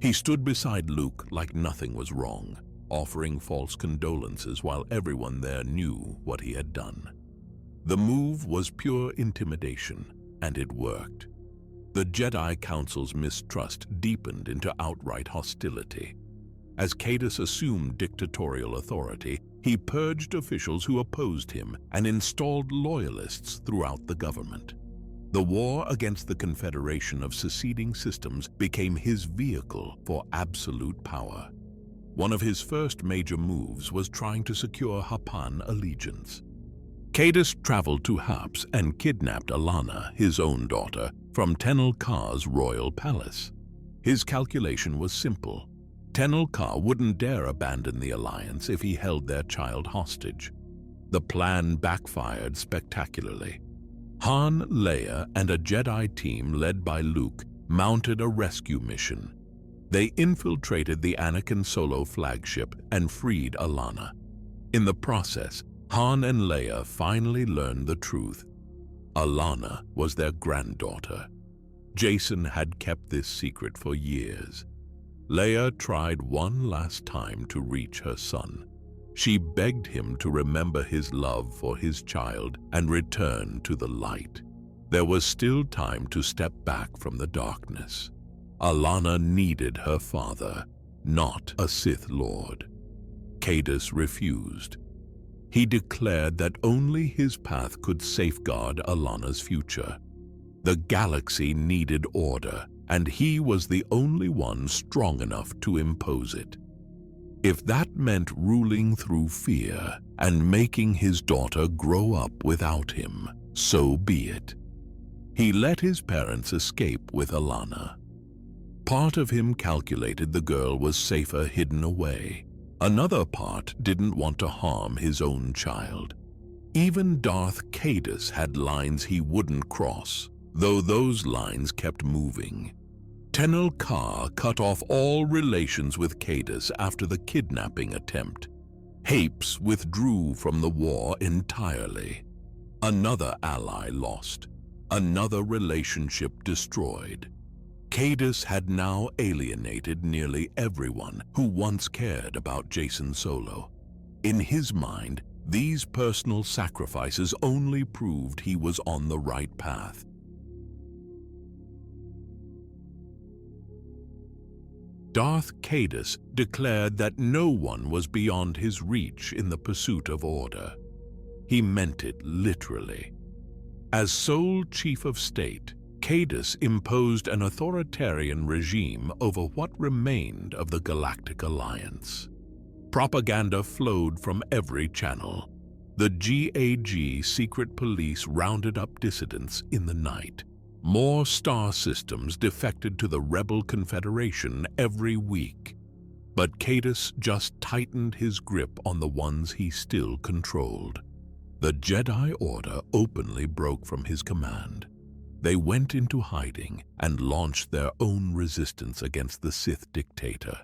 He stood beside Luke like nothing was wrong, offering false condolences while everyone there knew what he had done. The move was pure intimidation, and it worked. The Jedi Council's mistrust deepened into outright hostility. As Caedus assumed dictatorial authority, he purged officials who opposed him and installed loyalists throughout the government. The war against the Confederation of seceding systems became his vehicle for absolute power. One of his first major moves was trying to secure Hapan allegiance. Caedus traveled to Haps and kidnapped Alana, his own daughter, from Tenel Ka's royal palace. His calculation was simple. Tenel Ka wouldn't dare abandon the Alliance if he held their child hostage. The plan backfired spectacularly. Han, Leia, and a Jedi team led by Luke mounted a rescue mission. They infiltrated the Anakin Solo flagship and freed Alana. In the process, Han and Leia finally learned the truth. Alana was their granddaughter. Jacen had kept this secret for years. Leia tried one last time to reach her son. She begged him to remember his love for his child and return to the light. There was still time to step back from the darkness. Alana needed her father, not a Sith Lord. Caedus refused. He declared that only his path could safeguard Alana's future. The galaxy needed order, and he was the only one strong enough to impose it. If that meant ruling through fear and making his daughter grow up without him, so be it. He let his parents escape with Alana. Part of him calculated the girl was safer hidden away. Another part didn't want to harm his own child. Even Darth Caedus had lines he wouldn't cross, though those lines kept moving. Tenel Ka cut off all relations with Caedus after the kidnapping attempt. Hapes withdrew from the war entirely. Another ally lost. Another relationship destroyed. Caedus had now alienated nearly everyone who once cared about Jacen Solo. In his mind, these personal sacrifices only proved he was on the right path. Darth Caedus declared that no one was beyond his reach in the pursuit of order. He meant it literally. As sole chief of state, Caedus imposed an authoritarian regime over what remained of the Galactic Alliance. Propaganda flowed from every channel. The GAG secret police rounded up dissidents in the night. More star systems defected to the rebel confederation every week. But Caedus just tightened his grip on the ones he still controlled. The Jedi Order openly broke from his command. They went into hiding and launched their own resistance against the Sith dictator.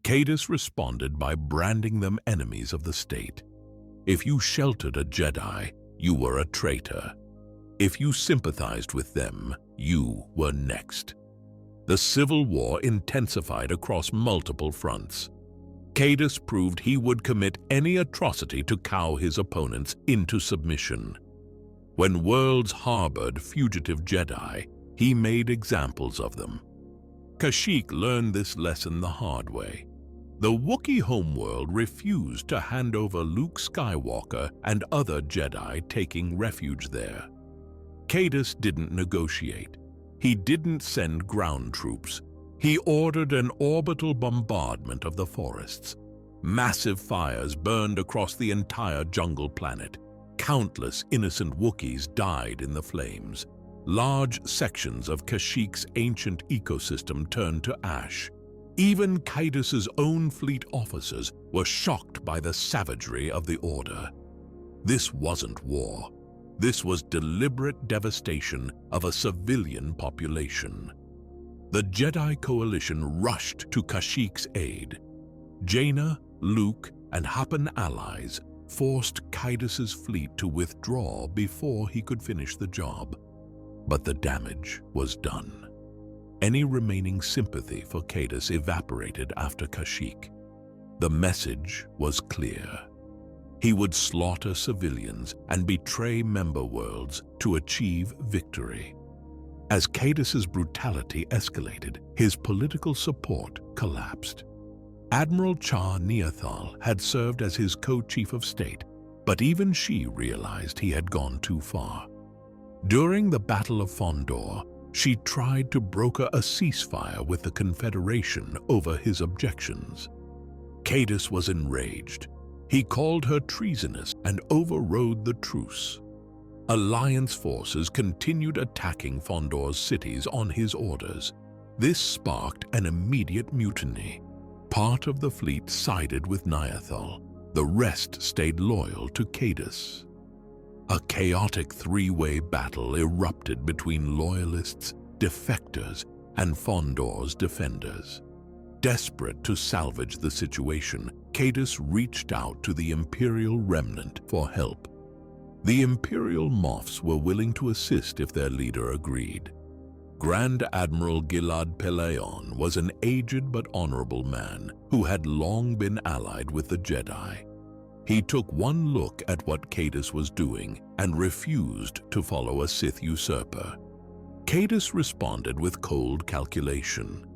Caedus responded by branding them enemies of the state. If you sheltered a Jedi, you were a traitor. If you sympathized with them, you were next. The civil war intensified across multiple fronts. Caedus proved he would commit any atrocity to cow his opponents into submission. When worlds harbored fugitive Jedi, he made examples of them. Kashyyyk learned this lesson the hard way. The Wookiee homeworld refused to hand over Luke Skywalker and other Jedi taking refuge there. Caedus didn't negotiate. He didn't send ground troops. He ordered an orbital bombardment of the forests. Massive fires burned across the entire jungle planet. Countless innocent Wookiees died in the flames. Large sections of Kashyyyk's ancient ecosystem turned to ash. Even Caedus's own fleet officers were shocked by the savagery of the Order. This wasn't war. This was deliberate devastation of a civilian population. The Jedi coalition rushed to Kashyyyk's aid. Jaina, Luke, and Hapan allies forced Caedus's fleet to withdraw before he could finish the job. But the damage was done. Any remaining sympathy for Caedus evaporated after Kashyyyk. The message was clear. He would slaughter civilians and betray member worlds to achieve victory. As Caedus's brutality escalated, his political support collapsed. Admiral Char Neothal had served as his co-chief of state, but even she realized he had gone too far. During the Battle of Fondor, she tried to broker a ceasefire with the Confederation over his objections. Caedus was enraged. He called her treasonous and overrode the truce. Alliance forces continued attacking Fondor's cities on his orders. This sparked an immediate mutiny. Part of the fleet sided with Neothal. The rest stayed loyal to Caedus. A chaotic three-way battle erupted between loyalists, defectors, and Fondor's defenders. Desperate to salvage the situation, Caedus reached out to the Imperial remnant for help. The Imperial Moffs were willing to assist if their leader agreed. Grand Admiral Gilad Pellaeon was an aged but honorable man who had long been allied with the Jedi. He took one look at what Caedus was doing and refused to follow a Sith usurper. Caedus responded with cold calculation.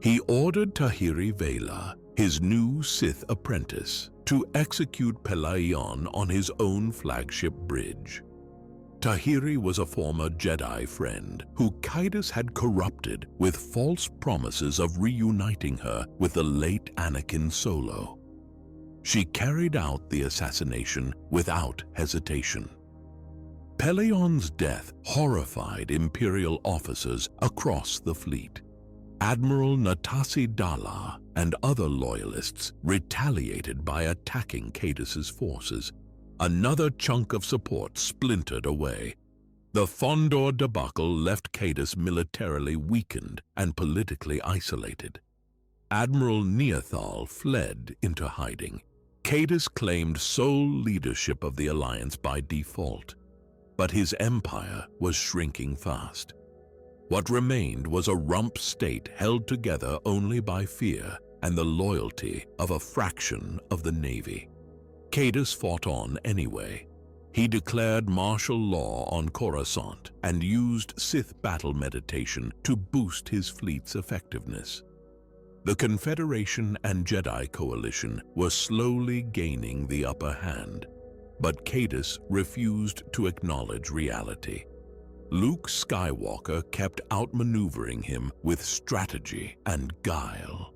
He ordered Tahiri Vela, his new Sith apprentice, to execute Pellaeon on his own flagship bridge. Tahiri was a former Jedi friend who Caedus had corrupted with false promises of reuniting her with the late Anakin Solo. She carried out the assassination without hesitation. Pellaeon's death horrified Imperial officers across the fleet. Admiral Natasi Dala and other loyalists retaliated by attacking Caedus's forces. Another chunk of support splintered away. The Fondor debacle left Caedus militarily weakened and politically isolated. Admiral Neothal fled into hiding. Caedus claimed sole leadership of the Alliance by default, but his empire was shrinking fast. What remained was a rump state held together only by fear and the loyalty of a fraction of the Navy. Caedus fought on anyway. He declared martial law on Coruscant and used Sith battle meditation to boost his fleet's effectiveness. The Confederation and Jedi coalition were slowly gaining the upper hand, but Caedus refused to acknowledge reality. Luke Skywalker kept outmaneuvering him with strategy and guile.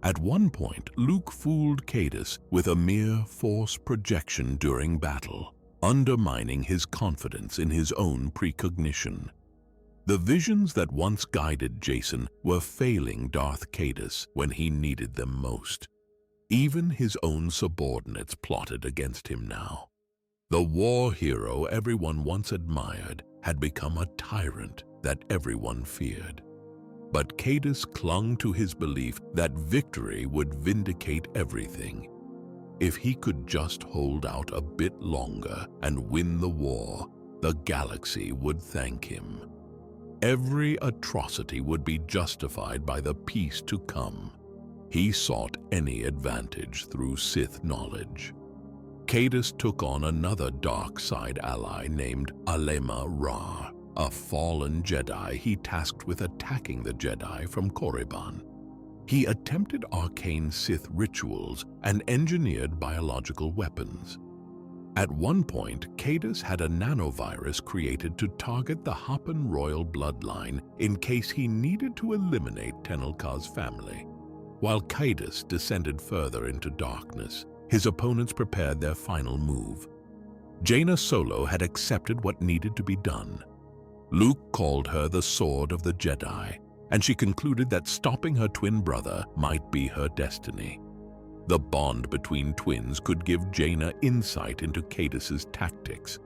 At one point, Luke fooled Caedus with a mere force projection during battle, undermining his confidence in his own precognition. The visions that once guided Jacen were failing Darth Caedus when he needed them most. Even his own subordinates plotted against him now. The war hero everyone once admired had become a tyrant, that everyone feared. But Caedus clung to his belief that victory would vindicate everything. If he could just hold out a bit longer and win the war, the galaxy would thank him. Every atrocity would be justified by the peace to come. He sought any advantage through Sith knowledge. Caedus took on another dark side ally named Alema Ra, a fallen Jedi he tasked with attacking the Jedi from Korriban. He attempted arcane Sith rituals and engineered biological weapons. At one point, Caedus had a nanovirus created to target the Hapan royal bloodline in case he needed to eliminate Tenelka's family. While Caedus descended further into darkness, his opponents prepared their final move. Jaina Solo had accepted what needed to be done. Luke called her the Sword of the Jedi, and she concluded that stopping her twin brother might be her destiny. The bond between twins could give Jaina insight into Caedus's tactics,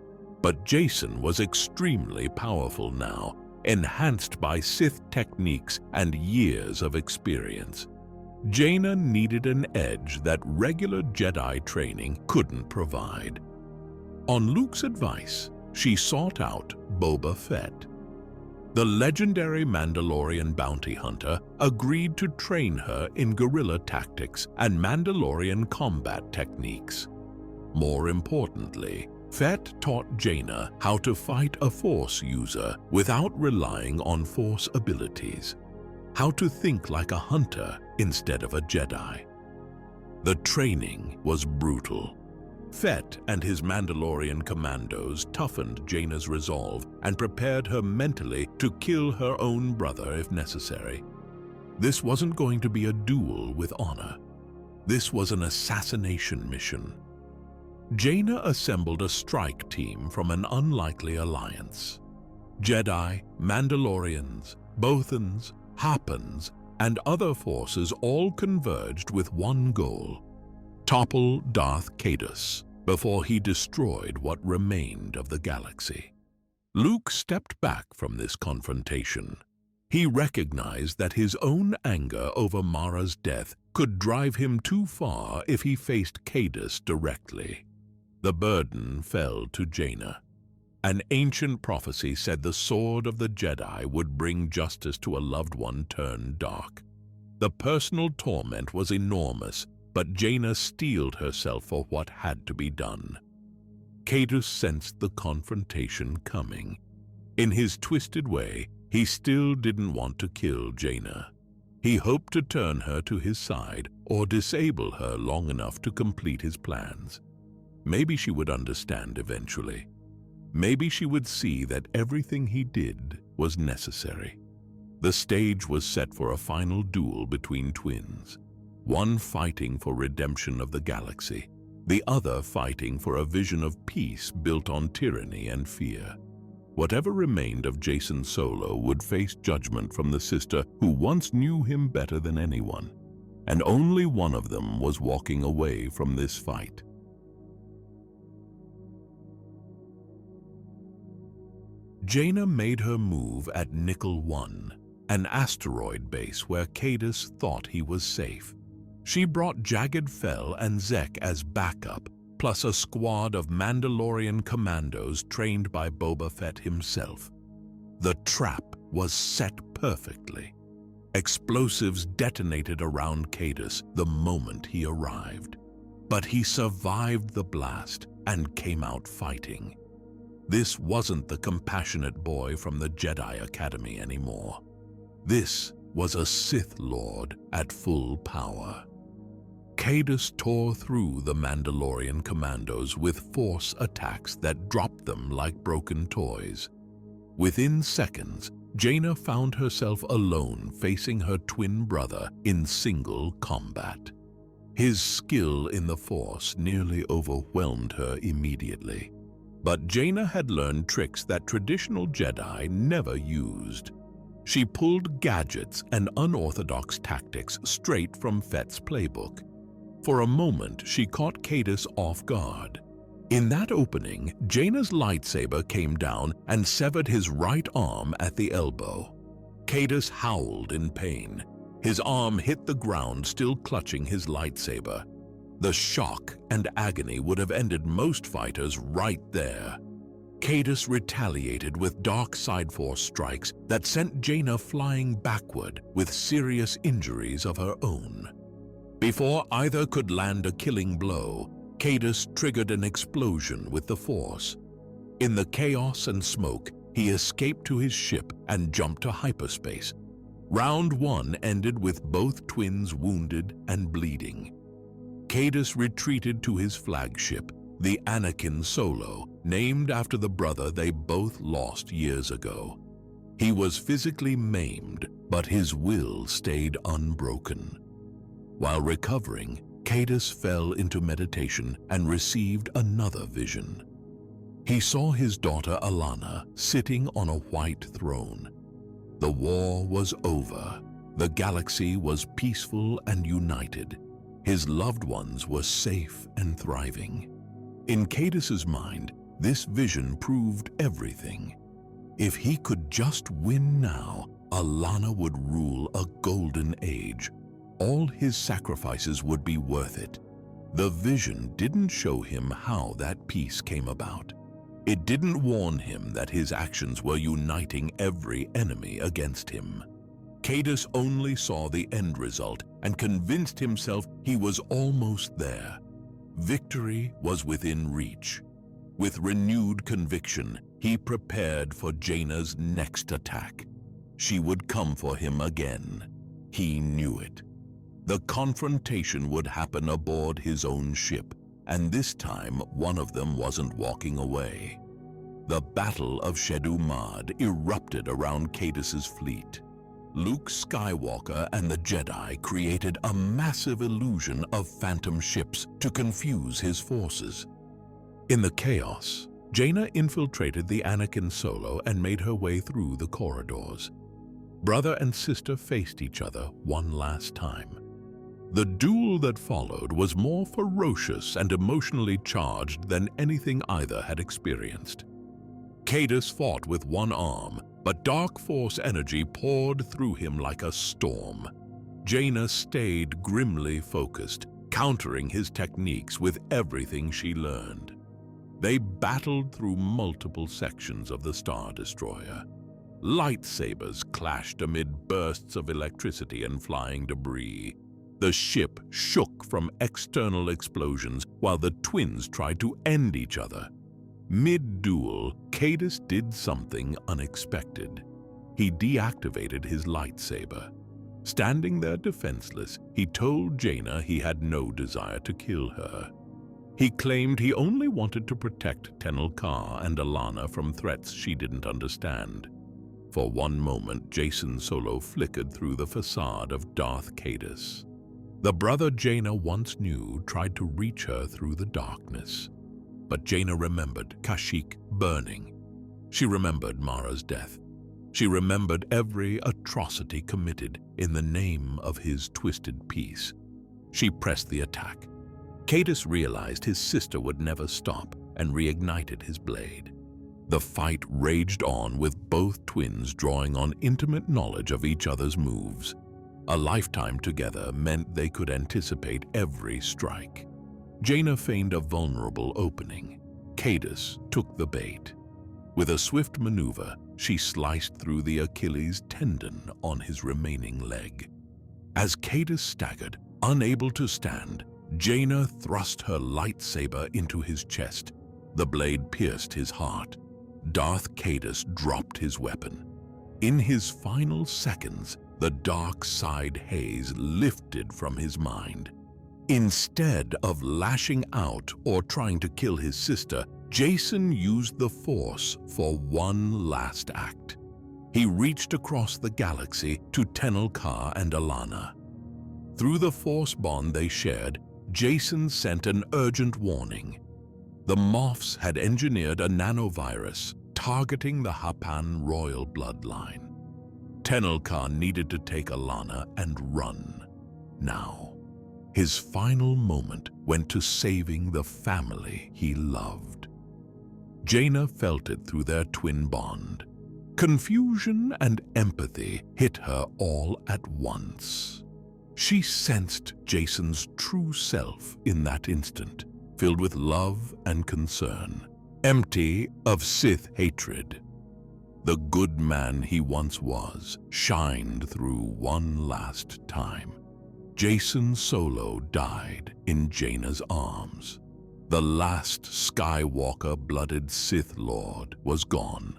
but Jacen was extremely powerful now, enhanced by Sith techniques and years of experience. Jaina needed an edge that regular Jedi training couldn't provide. On Luke's advice, she sought out Boba Fett. The legendary Mandalorian bounty hunter agreed to train her in guerrilla tactics and Mandalorian combat techniques. More importantly, Fett taught Jaina how to fight a Force user without relying on Force abilities, how to think like a hunter instead of a Jedi. The training was brutal. Fett and his Mandalorian commandos toughened Jaina's resolve and prepared her mentally to kill her own brother if necessary. This wasn't going to be a duel with honor. This was an assassination mission. Jaina assembled a strike team from an unlikely alliance. Jedi, Mandalorians, Bothans, Hapans, and other forces all converged with one goal: topple Darth Caedus before he destroyed what remained of the galaxy. Luke stepped back from this confrontation. He recognized that his own anger over Mara's death could drive him too far if he faced Caedus directly. The burden fell to Jaina. An ancient prophecy said the sword of the Jedi would bring justice to a loved one turned dark. The personal torment was enormous, but Jaina steeled herself for what had to be done. Caedus sensed the confrontation coming. In his twisted way, he still didn't want to kill Jaina. He hoped to turn her to his side or disable her long enough to complete his plans. Maybe she would understand eventually. Maybe she would see that everything he did was necessary. The stage was set for a final duel between twins. One fighting for redemption of the galaxy, the other fighting for a vision of peace built on tyranny and fear. Whatever remained of Jacen Solo would face judgment from the sister who once knew him better than anyone, and only one of them was walking away from this fight. Jaina made her move at Nickel 1, an asteroid base where Caedus thought he was safe. She brought Jagged Fell and Zek as backup, plus a squad of Mandalorian commandos trained by Boba Fett himself. The trap was set perfectly. Explosives detonated around Caedus the moment he arrived. But he survived the blast and came out fighting. This wasn't the compassionate boy from the Jedi Academy anymore. This was a Sith Lord at full power. Caedus tore through the Mandalorian commandos with Force attacks that dropped them like broken toys. Within seconds, Jaina found herself alone facing her twin brother in single combat. His skill in the Force nearly overwhelmed her immediately. But Jaina had learned tricks that traditional Jedi never used. She pulled gadgets and unorthodox tactics straight from Fett's playbook. For a moment, she caught Caedus off guard. In that opening, Jaina's lightsaber came down and severed his right arm at the elbow. Caedus howled in pain. His arm hit the ground, still clutching his lightsaber. The shock and agony would have ended most fighters right there. Caedus retaliated with dark side force strikes that sent Jaina flying backward with serious injuries of her own. Before either could land a killing blow, Caedus triggered an explosion with the Force. In the chaos and smoke, he escaped to his ship and jumped to hyperspace. Round 1 ended with both twins wounded and bleeding. Caedus retreated to his flagship, the Anakin Solo, named after the brother they both lost years ago. He was physically maimed, but his will stayed unbroken. While recovering, Caedus fell into meditation and received another vision. He saw his daughter Alana sitting on a white throne. The war was over. The galaxy was peaceful and united. His loved ones were safe and thriving. In Caedus's mind, this vision proved everything. If he could just win now, Alana would rule a golden age. All his sacrifices would be worth it. The vision didn't show him how that peace came about. It didn't warn him that his actions were uniting every enemy against him. Caedus only saw the end result and convinced himself he was almost there. Victory was within reach. With renewed conviction, he prepared for Jaina's next attack. She would come for him again. He knew it. The confrontation would happen aboard his own ship, and this time one of them wasn't walking away. The Battle of Shedu Mad erupted around Caedus's fleet. Luke Skywalker and the Jedi created a massive illusion of phantom ships to confuse his forces. In the chaos, Jaina infiltrated the Anakin Solo and made her way through the corridors. Brother and sister faced each other one last time. The duel that followed was more ferocious and emotionally charged than anything either had experienced. Caedus fought with one arm, but dark force energy poured through him like a storm. Jaina stayed grimly focused, countering his techniques with everything she learned. They battled through multiple sections of the Star Destroyer. Lightsabers clashed amid bursts of electricity and flying debris. The ship shook from external explosions while the twins tried to end each other. Mid-duel, Caedus did something unexpected. He deactivated his lightsaber. Standing there defenseless, he told Jaina he had no desire to kill her. He claimed he only wanted to protect Tenel Ka and Alana from threats she didn't understand. For one moment, Jacen Solo flickered through the facade of Darth Caedus. The brother Jaina once knew tried to reach her through the darkness. But Jaina remembered Kashyyyk burning. She remembered Mara's death. She remembered every atrocity committed in the name of his twisted peace. She pressed the attack. Caedus realized his sister would never stop and reignited his blade. The fight raged on with both twins drawing on intimate knowledge of each other's moves. A lifetime together meant they could anticipate every strike. Jaina feigned a vulnerable opening. Caedus took the bait. With a swift maneuver, she sliced through the Achilles tendon on his remaining leg. As Caedus staggered, unable to stand, Jaina thrust her lightsaber into his chest. The blade pierced his heart. Darth Caedus dropped his weapon. In his final seconds, the dark side haze lifted from his mind. Instead of lashing out or trying to kill his sister, Jacen used the Force for one last act. He reached across the galaxy to Tenel Ka and Alana. Through the Force bond they shared, Jacen sent an urgent warning. The Moffs had engineered a nanovirus targeting the Hapan royal bloodline. Tenel Ka needed to take Alana and run. Now. His final moment went to saving the family he loved. Jaina felt it through their twin bond. Confusion and empathy hit her all at once. She sensed Jason's true self in that instant, filled with love and concern, empty of Sith hatred. The good man he once was shined through one last time. Jacen Solo died in Jaina's arms. The last Skywalker-blooded Sith Lord was gone.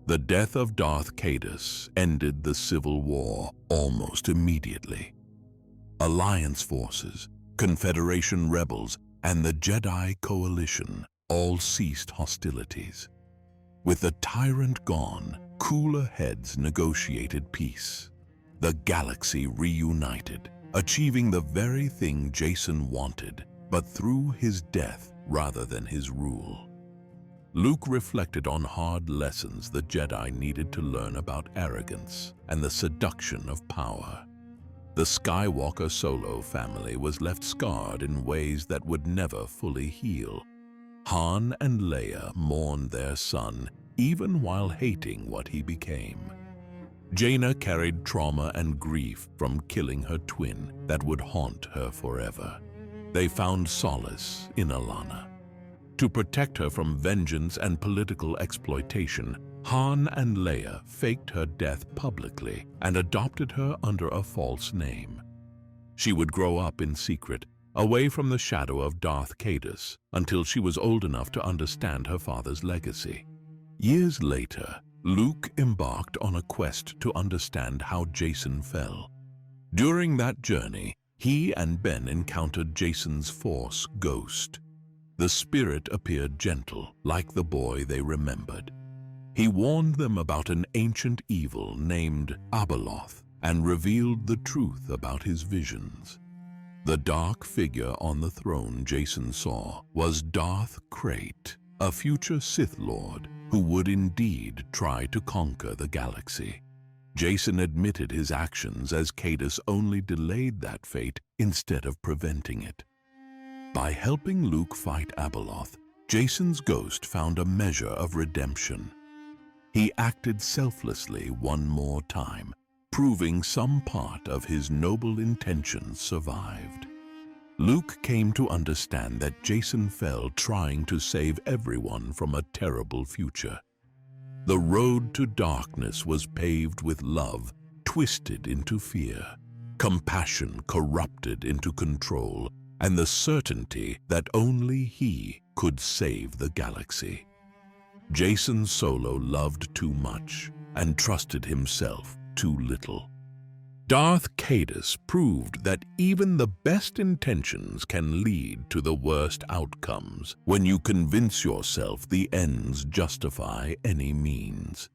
The death of Darth Caedus ended the Civil War almost immediately. Alliance forces, Confederation rebels, and the Jedi coalition all ceased hostilities. With the tyrant gone, cooler heads negotiated peace. The galaxy reunited, achieving the very thing Jacen wanted, but through his death rather than his rule. Luke reflected on hard lessons the Jedi needed to learn about arrogance and the seduction of power. The Skywalker Solo family was left scarred in ways that would never fully heal. Han and Leia mourned their son, even while hating what he became. Jaina carried trauma and grief from killing her twin that would haunt her forever. They found solace in Alana. To protect her from vengeance and political exploitation, Han and Leia faked her death publicly and adopted her under a false name. She would grow up in secret, away from the shadow of Darth Caedus, until she was old enough to understand her father's legacy. Years later, Luke embarked on a quest to understand how Jacen fell. During that journey, he and Ben encountered Jacen's Force ghost. The spirit appeared gentle, like the boy they remembered. He warned them about an ancient evil named Abeloth and revealed the truth about his visions. The dark figure on the throne Jacen saw was Darth Caedus, a future Sith Lord who would indeed try to conquer the galaxy. Jacen admitted his actions as Caedus only delayed that fate instead of preventing it. By helping Luke fight Abeloth, Jacen's ghost found a measure of redemption. He acted selflessly one more time, proving some part of his noble intentions survived. Luke came to understand that Jacen fell trying to save everyone from a terrible future. The road to darkness was paved with love, twisted into fear, compassion corrupted into control, and the certainty that only he could save the galaxy. Jacen Solo loved too much and trusted himself too little. Darth Caedus proved that even the best intentions can lead to the worst outcomes when you convince yourself the ends justify any means.